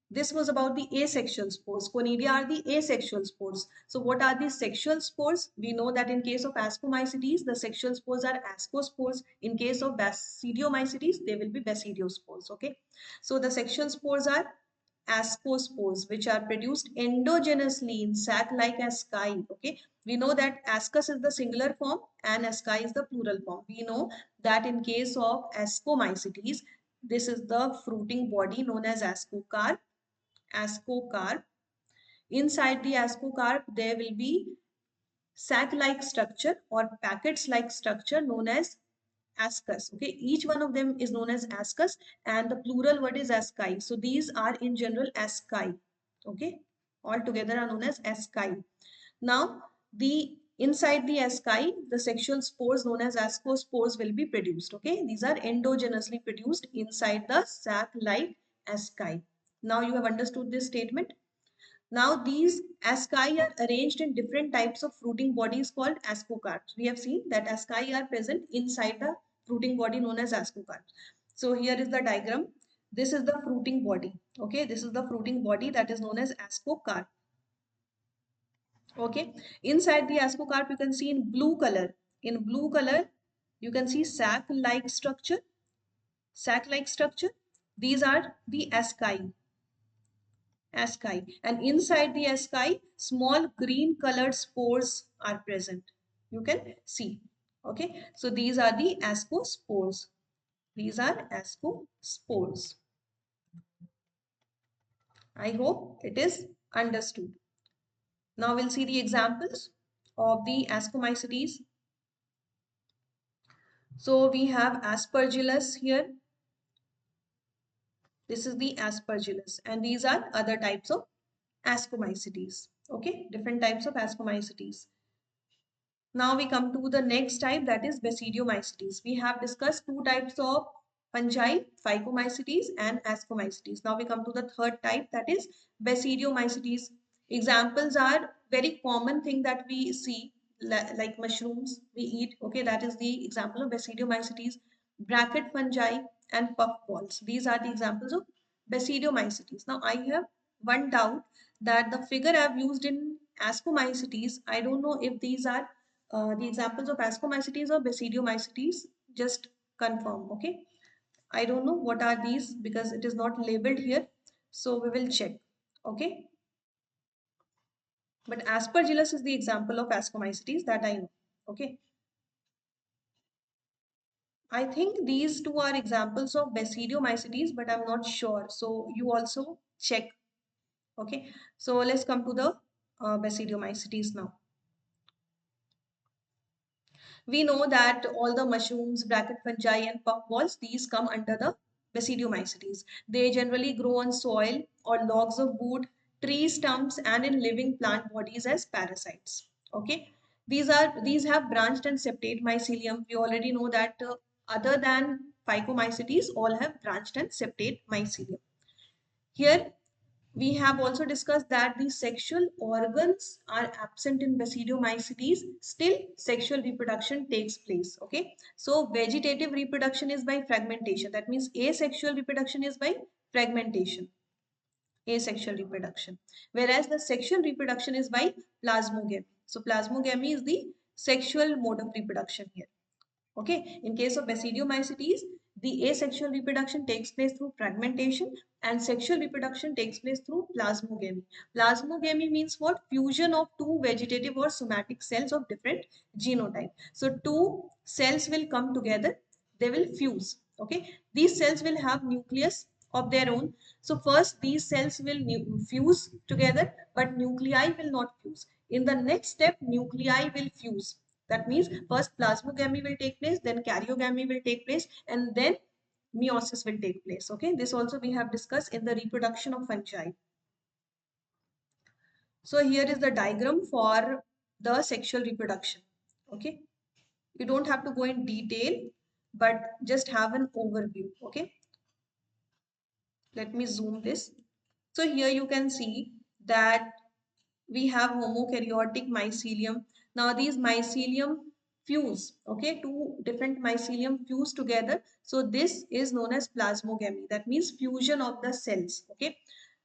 Speaker 1: this was about the asexual spores. Conidia are the asexual spores. So what are the sexual spores? We know that in case of ascomycetes, the sexual spores are ascospores. In case of basidiomycetes, they will be basidiospores. Okay. So the sexual spores are ascospores, which are produced endogenously in sac-like asci. Okay. We know that ascus is the singular form and asci is the plural form. We know that in case of ascomycetes, this is the fruiting body known as ascocarp. Ascocarp. Inside the ascocarp, there will be sac-like structure or packets-like structure known as ascus. Okay, each one of them is known as ascus, and the plural word is asci. So these are in general asci. Okay, all together are known as asci. Now, the inside the asci, the sexual spores known as ascospores will be produced. Okay, these are endogenously produced inside the sac-like asci. Now you have understood this statement. Now these asci are arranged in different types of fruiting bodies called ascocarps. We have seen that asci are present inside the fruiting body known as ascocarps. So here is the diagram. This is the fruiting body. Okay, this is the fruiting body that is known as ascocarp. Okay, inside the ascocarp you can see in blue color. In blue color you can see sac-like structure. Sac-like structure. These are the asci. Asci, and inside the asci small green colored spores are present. You can see. Okay, so these are the ascospores. These are ascospores. I hope it is understood. Now we'll see the examples of the ascomycetes. So we have aspergillus here. This is the aspergillus, and these are other types of ascomycetes. Okay, different types of ascomycetes. Now we come to the next type, that is basidiomycetes. We have discussed two types of fungi, phycomycetes and ascomycetes. Now we come to the third type, that is basidiomycetes. Examples are very common thing that we see, like mushrooms we eat. Okay, that is the example of basidiomycetes. Bracket fungi and puffballs. These are the examples of basidiomycetes. Now I have one doubt, that the figure I have used in ascomycetes, I don't know if these are the examples of ascomycetes or basidiomycetes. Just confirm. Okay, I don't know what are these because it is not labeled here, so we will check. Okay, but aspergillus is the example of ascomycetes that I know. Okay, I think these two are examples of basidiomycetes, but I'm not sure, so you also check. Okay, so let's come to the basidiomycetes now. We know that all the mushrooms, bracket fungi and puffballs, these come under the basidiomycetes. They generally grow on soil or logs of wood, tree stumps and in living plant bodies as parasites. Okay. These have branched and septate mycelium. We already know that other than phycomycetes, all have branched and septate mycelium. Here we have also discussed that the sexual organs are absent in basidiomycetes. Still sexual reproduction takes place. Okay, so vegetative reproduction is by fragmentation. That means asexual reproduction is by fragmentation. Asexual reproduction, whereas the sexual reproduction is by plasmogamy. So plasmogamy is the sexual mode of reproduction here. Okay, in case of basidiomycetes, the asexual reproduction takes place through fragmentation and sexual reproduction takes place through plasmogamy. Plasmogamy means what? Fusion of two vegetative or somatic cells of different genotype. So two cells will come together, they will fuse. Okay, these cells will have nucleus of their own. So first these cells will fuse together, but nuclei will not fuse. In the next step, nuclei will fuse. That means first plasmogamy will take place, then karyogamy will take place, and then meiosis will take place. Okay, this also we have discussed in the reproduction of fungi. So here is the diagram for the sexual reproduction. Okay, you don't have to go in detail, but just have an overview. Okay, let me zoom this. So here you can see that we have homokaryotic mycelium. Now these mycelium fuse, okay, two different mycelium fuse together. So this is known as plasmogamy. That means fusion of the cells, okay.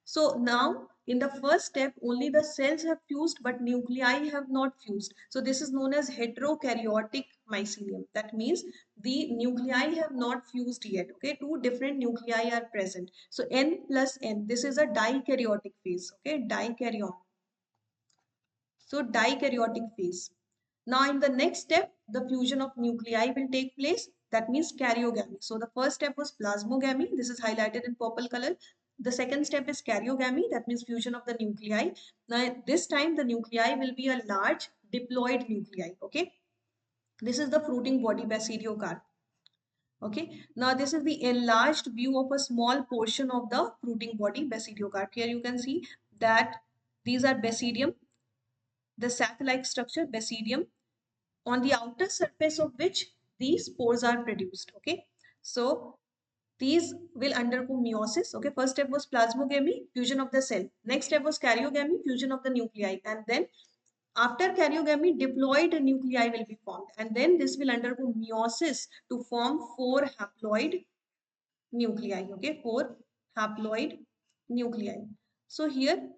Speaker 1: So now in the first step, only the cells have fused, but nuclei have not fused. So this is known as heterokaryotic mycelium. That means the nuclei have not fused yet. Okay, two different nuclei are present. So N plus N, this is a dikaryotic phase. Okay, dikaryon. So dikaryotic phase. Now in the next step, the fusion of nuclei will take place. That means karyogamy. So the first step was plasmogamy. This is highlighted in purple color. The second step is karyogamy. That means fusion of the nuclei. Now this time the nuclei will be a large diploid nuclei. Okay. This is the fruiting body basidiocarp. Okay. Now this is the enlarged view of a small portion of the fruiting body basidiocarp. Here you can see that these are basidium, the sac-like structure basidium, on the outer surface of which these spores are produced. Okay, so these will undergo meiosis. Okay, first step was plasmogamy, fusion of the cell. Next step was karyogamy, fusion of the nuclei, and then after karyogamy, diploid nuclei will be formed, and then this will undergo meiosis to form 4 haploid nuclei. Okay, 4 haploid nuclei. So here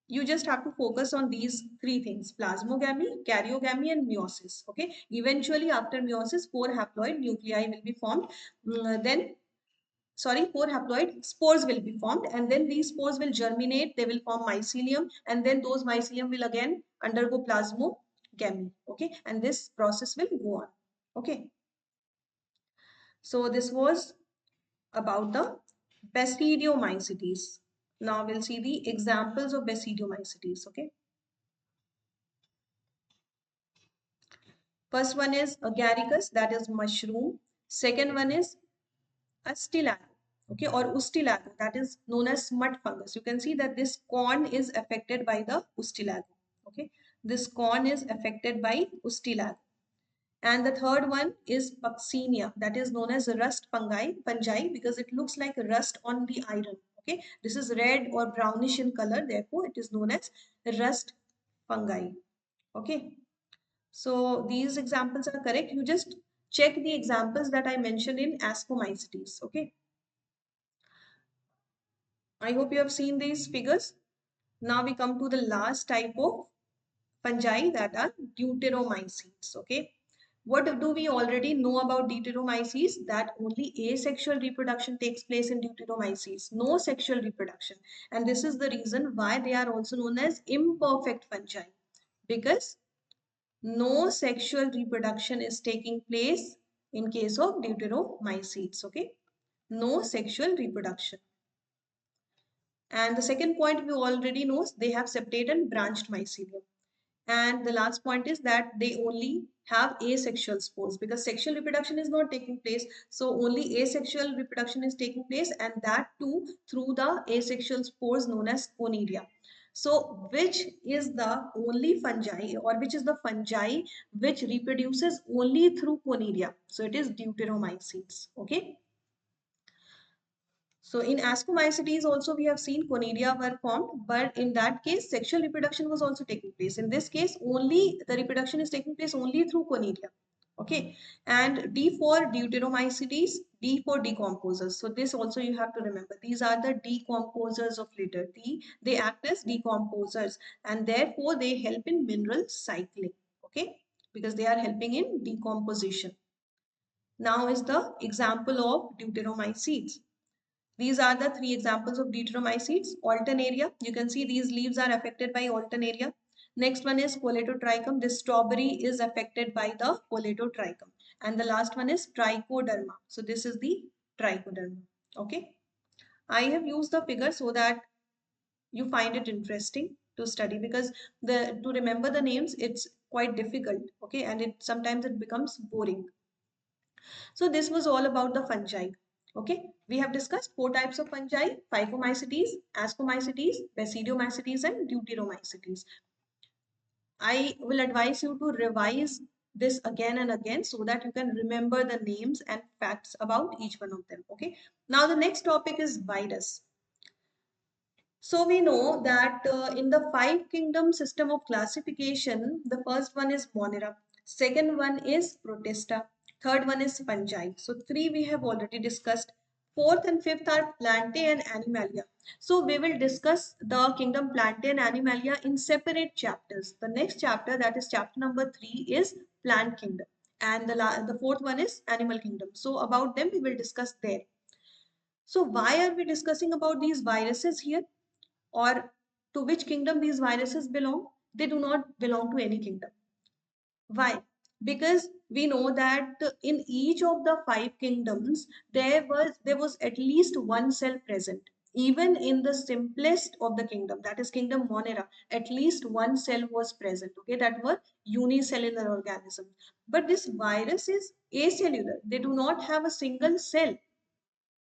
Speaker 1: you just have to focus on these three things: plasmogamy, karyogamy, and meiosis. Okay, eventually after meiosis, 4 haploid nuclei will be formed. Then 4 haploid spores will be formed, and then these spores will germinate, they will form mycelium, and then those mycelium will again undergo plasmogamy. Okay, and this process will go on. Okay, so this was about the basidiomycetes. Now we'll see the examples of basidiomycetes. Okay, first one is agaricus, that is mushroom. Second one is astilago, okay, or ustilago, that is known as smut fungus. You can see that this corn is affected by the ustilago. Okay, this corn is affected by ustilago. And the third one is Puccinia, that is known as rust fungi, because it looks like rust on the iron. Okay, this is red or brownish in color, therefore it is known as rust fungi. Okay, so these examples are correct. You just check the examples that I mentioned in ascomycetes. Okay, I hope you have seen these figures. Now we come to the last type of fungi, that are deuteromycetes. Okay, what do we already know about deuteromycetes? That only asexual reproduction takes place in deuteromycetes, no sexual reproduction. And this is the reason why they are also known as imperfect fungi, because no sexual reproduction is taking place in case of deuteromycetes. Okay, no sexual reproduction. And the second point we already know, they have septate and branched mycelium. And the last point is that they only have asexual spores, because sexual reproduction is not taking place. So only asexual reproduction is taking place, and that too through the asexual spores known as Conidia. So which is the only fungi, or which is the fungi which reproduces only through Conidia? So it is deuteromycetes. Okay. So in ascomycetes also we have seen conidia were formed, but in that case sexual reproduction was also taking place. In this case only the reproduction is taking place only through conidia. Okay, and D for deuteromycetes, D for decomposers. So this also you have to remember. These are the decomposers of litter. They act as decomposers, and therefore they help in mineral cycling. Okay, because they are helping in decomposition. Now is the example of deuteromycetes. These are the three examples of deuteromycetes. Alternaria, you can see these leaves are affected by alternaria. Next one is Coletotrichum. This strawberry is affected by the Coletotrichum. And the last one is Trichoderma. So this is the Trichoderma. Okay. I have used the figure so that you find it interesting to study, because the to remember the names it's quite difficult, okay, and it sometimes it becomes boring. So this was all about the fungi. Okay, we have discussed four types of fungi: Phycomycetes, Ascomycetes, Basidiomycetes, and Deuteromycetes. I will advise you to revise this again and again so that you can remember the names and facts about each one of them. Okay, now the next topic is virus. So we know that in the five kingdom system of classification, the first one is Monera, second one is Protista, third one is Fungi. So three we have already discussed. Fourth and fifth are Plantae and Animalia. So we will discuss the kingdom Plantae and Animalia in separate chapters. The next chapter, that is chapter number 3, is Plant Kingdom, and the fourth one is Animal Kingdom. So about them we will discuss there. So why are we discussing about these viruses here, or to which kingdom these viruses belong? They do not belong to any kingdom. Why? Because we know that in each of the five kingdoms there was at least one cell present. Even in the simplest of the kingdom, that is kingdom Monera, at least one cell was present. Okay, that were unicellular organisms. But this virus is acellular. They do not have a single cell.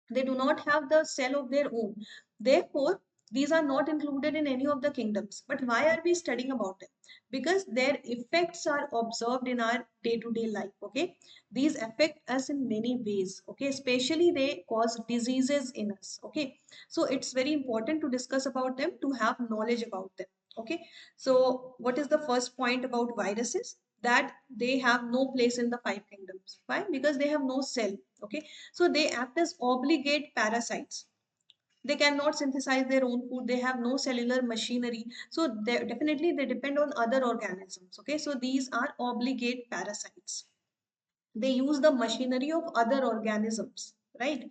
Speaker 1: They do not have the cell of their own. Therefore, these are not included in any of the kingdoms. But why are we studying about them? Because their effects are observed in our day-to-day life. Okay, these affect us in many ways. Okay, especially they cause diseases in us. Okay, so it's very important to discuss about them, to have knowledge about them. Okay, so what is the first point about viruses? That they have no place in the five kingdoms. Why? Because they have no cell. Okay, so they act as obligate parasites. They cannot synthesize their own food. They have no cellular machinery. So definitely they depend on other organisms. Okay, so these are obligate parasites. They use the machinery of other organisms, right?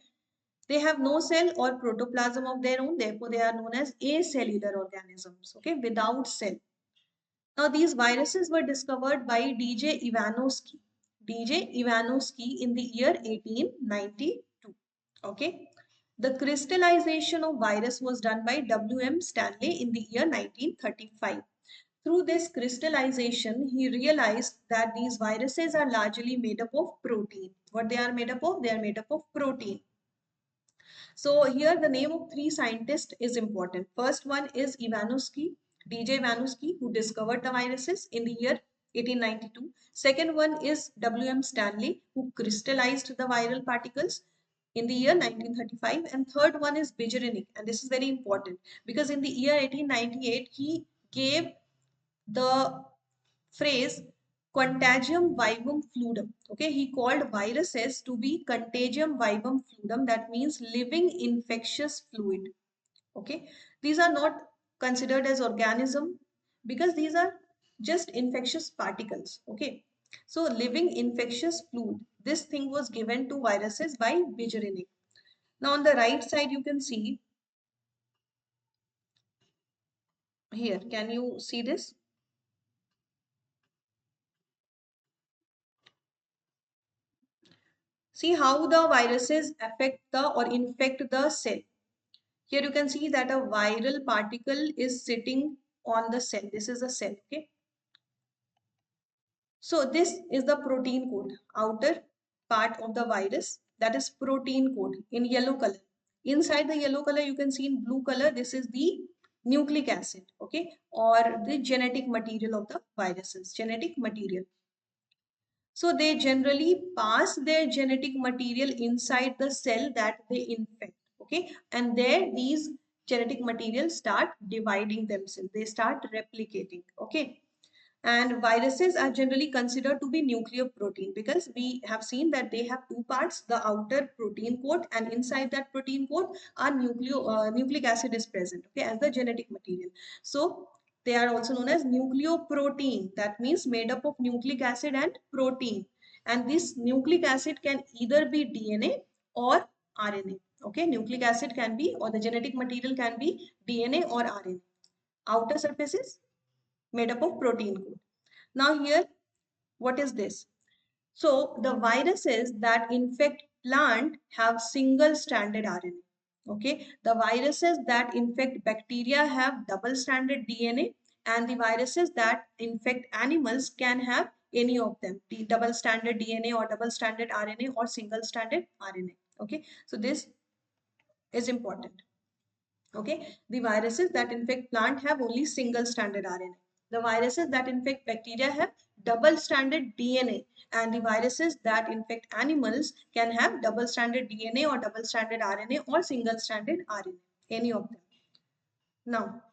Speaker 1: They have no cell or protoplasm of their own. Therefore, they are known as acellular organisms. Okay, without cell. Now, these viruses were discovered by DJ Ivanovsky. DJ Ivanovsky in the year 1892. Okay. The crystallization of virus was done by W.M. Stanley in the year 1935. Through this crystallization, he realized that these viruses are largely made up of protein. What they are made up of? They are made up of protein. So here the name of three scientists is important. First one is Ivanovsky, DJ Ivanovsky, who discovered the viruses in the year 1892. Second one is W.M. Stanley, who crystallized the viral particles in the year 1935. And third one is Bijerinik. And this is very important because in the year 1898, he gave the phrase contagium vivum fluidum. Okay, he called viruses to be contagium vivum fluidum, that means living infectious fluid. Okay, these are not considered as organism because these are just infectious particles. Okay, so living infectious fluid, this thing was given to viruses by Bijerinik. Now on the right side you can see here, can you see this? See how the viruses affect the or infect the cell. Here you can see that a viral particle is sitting on the cell. This is a cell, okay? So this is the protein coat, outer part of the virus, that is protein coat in yellow color. Inside the yellow color, you can see in blue color, this is the nucleic acid, okay? Or the genetic material of the viruses, genetic material. So they generally pass their genetic material inside the cell that they infect. Okay, and there these genetic materials start dividing themselves. They start replicating. Okay, and viruses are generally considered to be nucleoprotein because we have seen that they have two parts, the outer protein coat, and inside that protein coat are nucleic acid is present, okay, as the genetic material. So they are also known as nucleoprotein. That means made up of nucleic acid and protein. And this nucleic acid can either be DNA or RNA. Okay, nucleic acid can be, or the genetic material can be DNA or RNA. Outer surfaces made up of protein coat. Now here, what is this? So the viruses that infect plant have single stranded RNA. Okay, the viruses that infect bacteria have double-stranded DNA, and the viruses that infect animals can have any of them, the double-stranded DNA or double-stranded RNA or single-stranded RNA. Okay, so this is important. Okay, the viruses that infect plant have only single-stranded RNA. The viruses that infect bacteria have double-stranded DNA, and the viruses that infect animals can have double-stranded DNA or double-stranded RNA or single-stranded RNA, any of them. Now,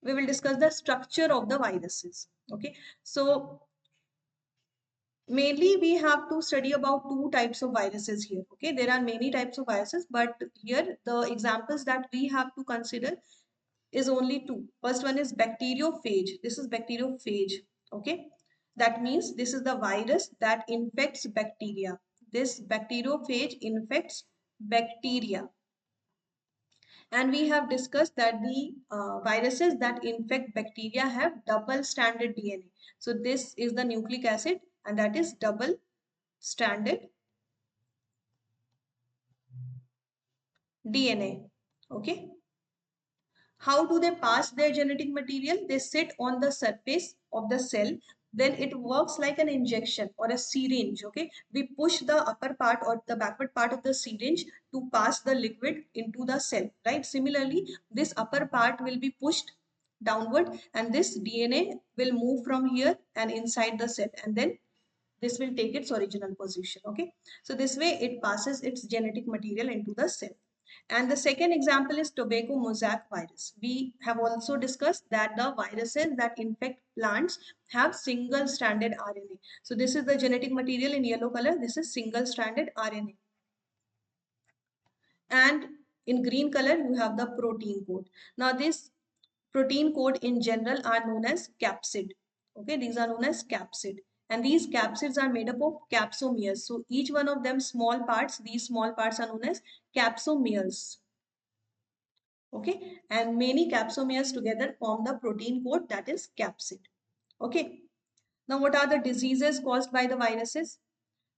Speaker 1: we will discuss the structure of the viruses. Okay, so mainly we have to study about two types of viruses here. Okay, there are many types of viruses, but here the examples that we have to consider is only two. First one is bacteriophage. This is bacteriophage. Okay, that means this is the virus that infects bacteria. This bacteriophage infects bacteria. And we have discussed that the viruses that infect bacteria have double-stranded DNA. So this is the nucleic acid, and that is double-stranded DNA. Okay. How do they pass their genetic material? They sit on the surface of the cell. Then it works like an injection or a syringe. Okay, we push the upper part or the backward part of the syringe to pass the liquid into the cell, right? Similarly, this upper part will be pushed downward, and this DNA will move from here and inside the cell, and then this will take its original position. Okay, so this way it passes its genetic material into the cell. And the second example is tobacco mosaic virus. We have also discussed that the viruses that infect plants have single stranded RNA. So this is the genetic material in yellow color. This is single stranded RNA. And in green color you have the protein code. Now this protein code in general are known as capsid. Okay, these are known as capsid, and these capsids are made up of capsomeres. So each one of them small parts, these small parts are known as capsomeres. Okay, and many capsomeres together form the protein code, that is capsid. Okay, now what are the diseases caused by the viruses?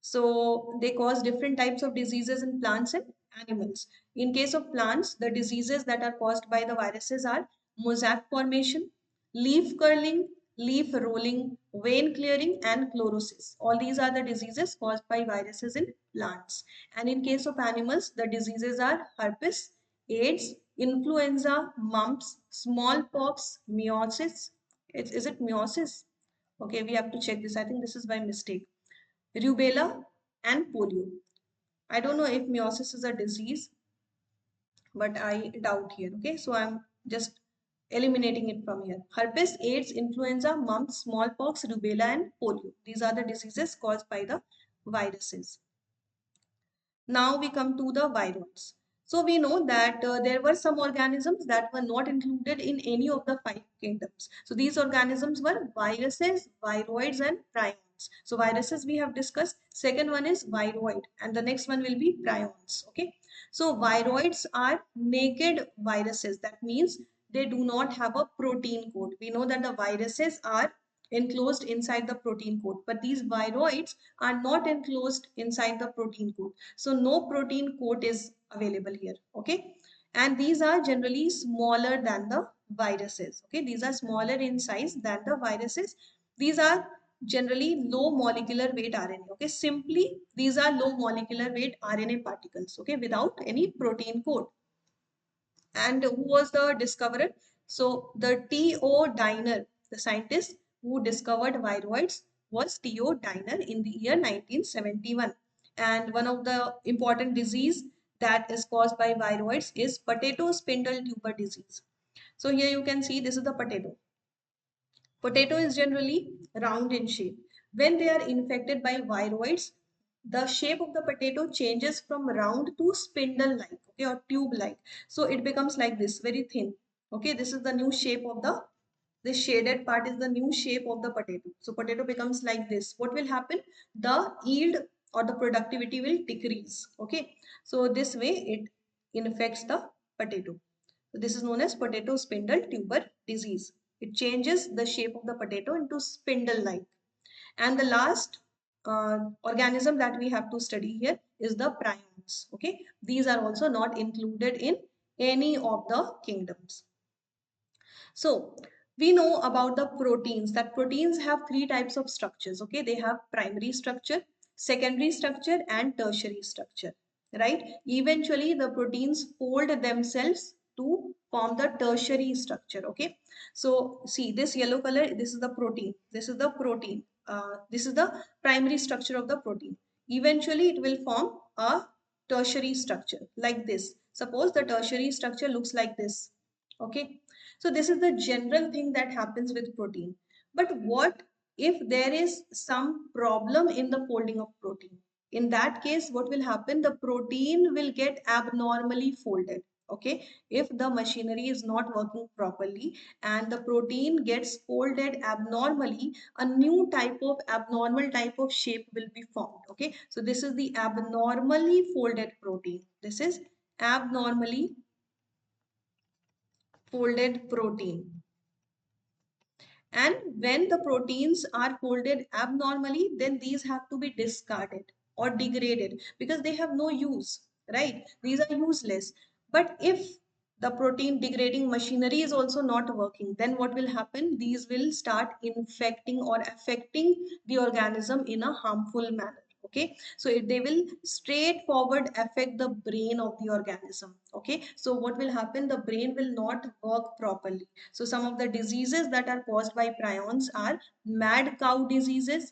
Speaker 1: So they cause different types of diseases in plants and animals. In case of plants, the diseases that are caused by the viruses are mosaic formation, leaf curling, leaf rolling, vein clearing, and chlorosis. All these are the diseases caused by viruses in plants. And in case of animals, the diseases are herpes, AIDS, influenza, mumps, smallpox, meiosis. Is it meiosis? Okay, we have to check this. I think this is by mistake. Rubella and polio. I don't know if meiosis is a disease, but I doubt here. Okay, so I'm just eliminating it from here. Herpes, AIDS, influenza, mumps, smallpox, rubella, and polio. These are the diseases caused by the viruses. Now we come to the viroids. So we know that there were some organisms that were not included in any of the five kingdoms. So these organisms were viruses, viroids, and prions. So viruses we have discussed. Second one is viroid, and the next one will be prions. Okay. So viroids are naked viruses. That means they do not have a protein code. We know that the viruses are enclosed inside the protein code, but these viroids are not enclosed inside the protein code. So no protein code is available here. Okay, and these are generally smaller than the viruses. Okay, these are smaller in size than the viruses. These are generally low molecular weight RNA. Okay, simply these are low molecular weight RNA particles. Okay, without any protein code. And who was the discoverer? So the T.O. Diner, the scientist who discovered viroids, was T.O. Diner in the year 1971. And one of the important disease that is caused by viroids is potato spindle tuber disease. So here you can see this is the potato. Potato is generally round in shape. When they are infected by viroids, the shape of the potato changes from round to spindle-like, okay, or tube-like. So it becomes like this, very thin. Okay, this is the new shape of this shaded part is the new shape of the potato. So potato becomes like this. What will happen? The yield or the productivity will decrease. Okay, so this way it infects the potato. So this is known as potato spindle tuber disease. It changes the shape of the potato into spindle-like. And the last organism that we have to study here is the prion. plants. Okay, these are also not included in any of the kingdoms. So we know about the proteins, that proteins have three types of structures. Okay, they have primary structure, secondary structure, and tertiary structure, right? Eventually the proteins fold themselves to form the tertiary structure. Okay, so see this yellow color, this is the protein, this is the protein, this is the primary structure of the protein. Eventually it will form a tertiary structure like this. Suppose the tertiary structure looks like this. Okay, so this is the general thing that happens with protein. But what if there is some problem in the folding of protein? In that case, what will happen? The protein will get abnormally folded. Okay, if the machinery is not working properly and the protein gets folded abnormally, a new type of abnormal type of shape will be formed. Okay, so this is the abnormally folded protein. This is abnormally folded protein. And when the proteins are folded abnormally, then these have to be discarded or degraded because they have no use, right? These are useless. But if the protein degrading machinery is also not working, then what will happen? These will start infecting or affecting the organism in a harmful manner. Okay, so they will straightforward affect the brain of the organism. Okay, so what will happen? The brain will not work properly. So some of the diseases that are caused by prions are mad cow diseases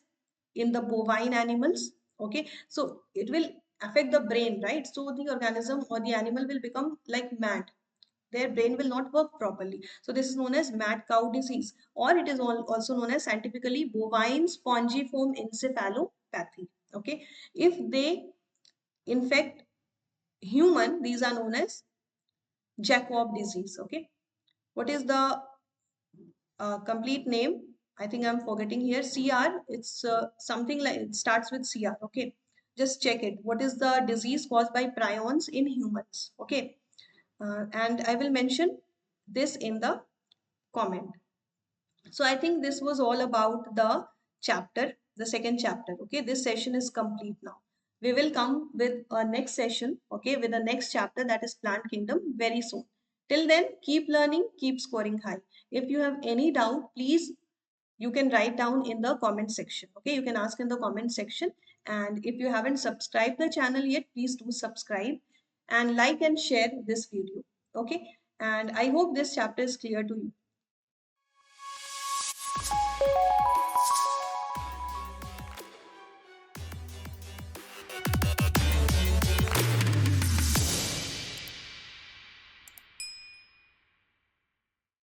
Speaker 1: in the bovine animals. Okay, so it will affect the brain, right? So the organism or the animal will become like mad. Their brain will not work properly. So this is known as mad cow disease, or it is also known as scientifically bovine spongiform encephalopathy. Okay, if they infect human, these are known as Jacob disease. Okay, what is the complete name? I think I'm forgetting here. CR, it's something like, it starts with CR. Okay, just check it. What is the disease caused by prions in humans? Okay, and I will mention this in the comment. So I think this was all about the chapter, the second chapter. Okay, this session is complete now. We will come with a next session, okay, with the next chapter, that is plant kingdom, very soon. Till then, keep learning, keep scoring high. If you have any doubt, please, you can write down in the comment section. Okay, you can ask in the comment section. And if you haven't subscribed the channel yet, please do subscribe and like and share this video. Okay, and I hope this chapter is clear to you.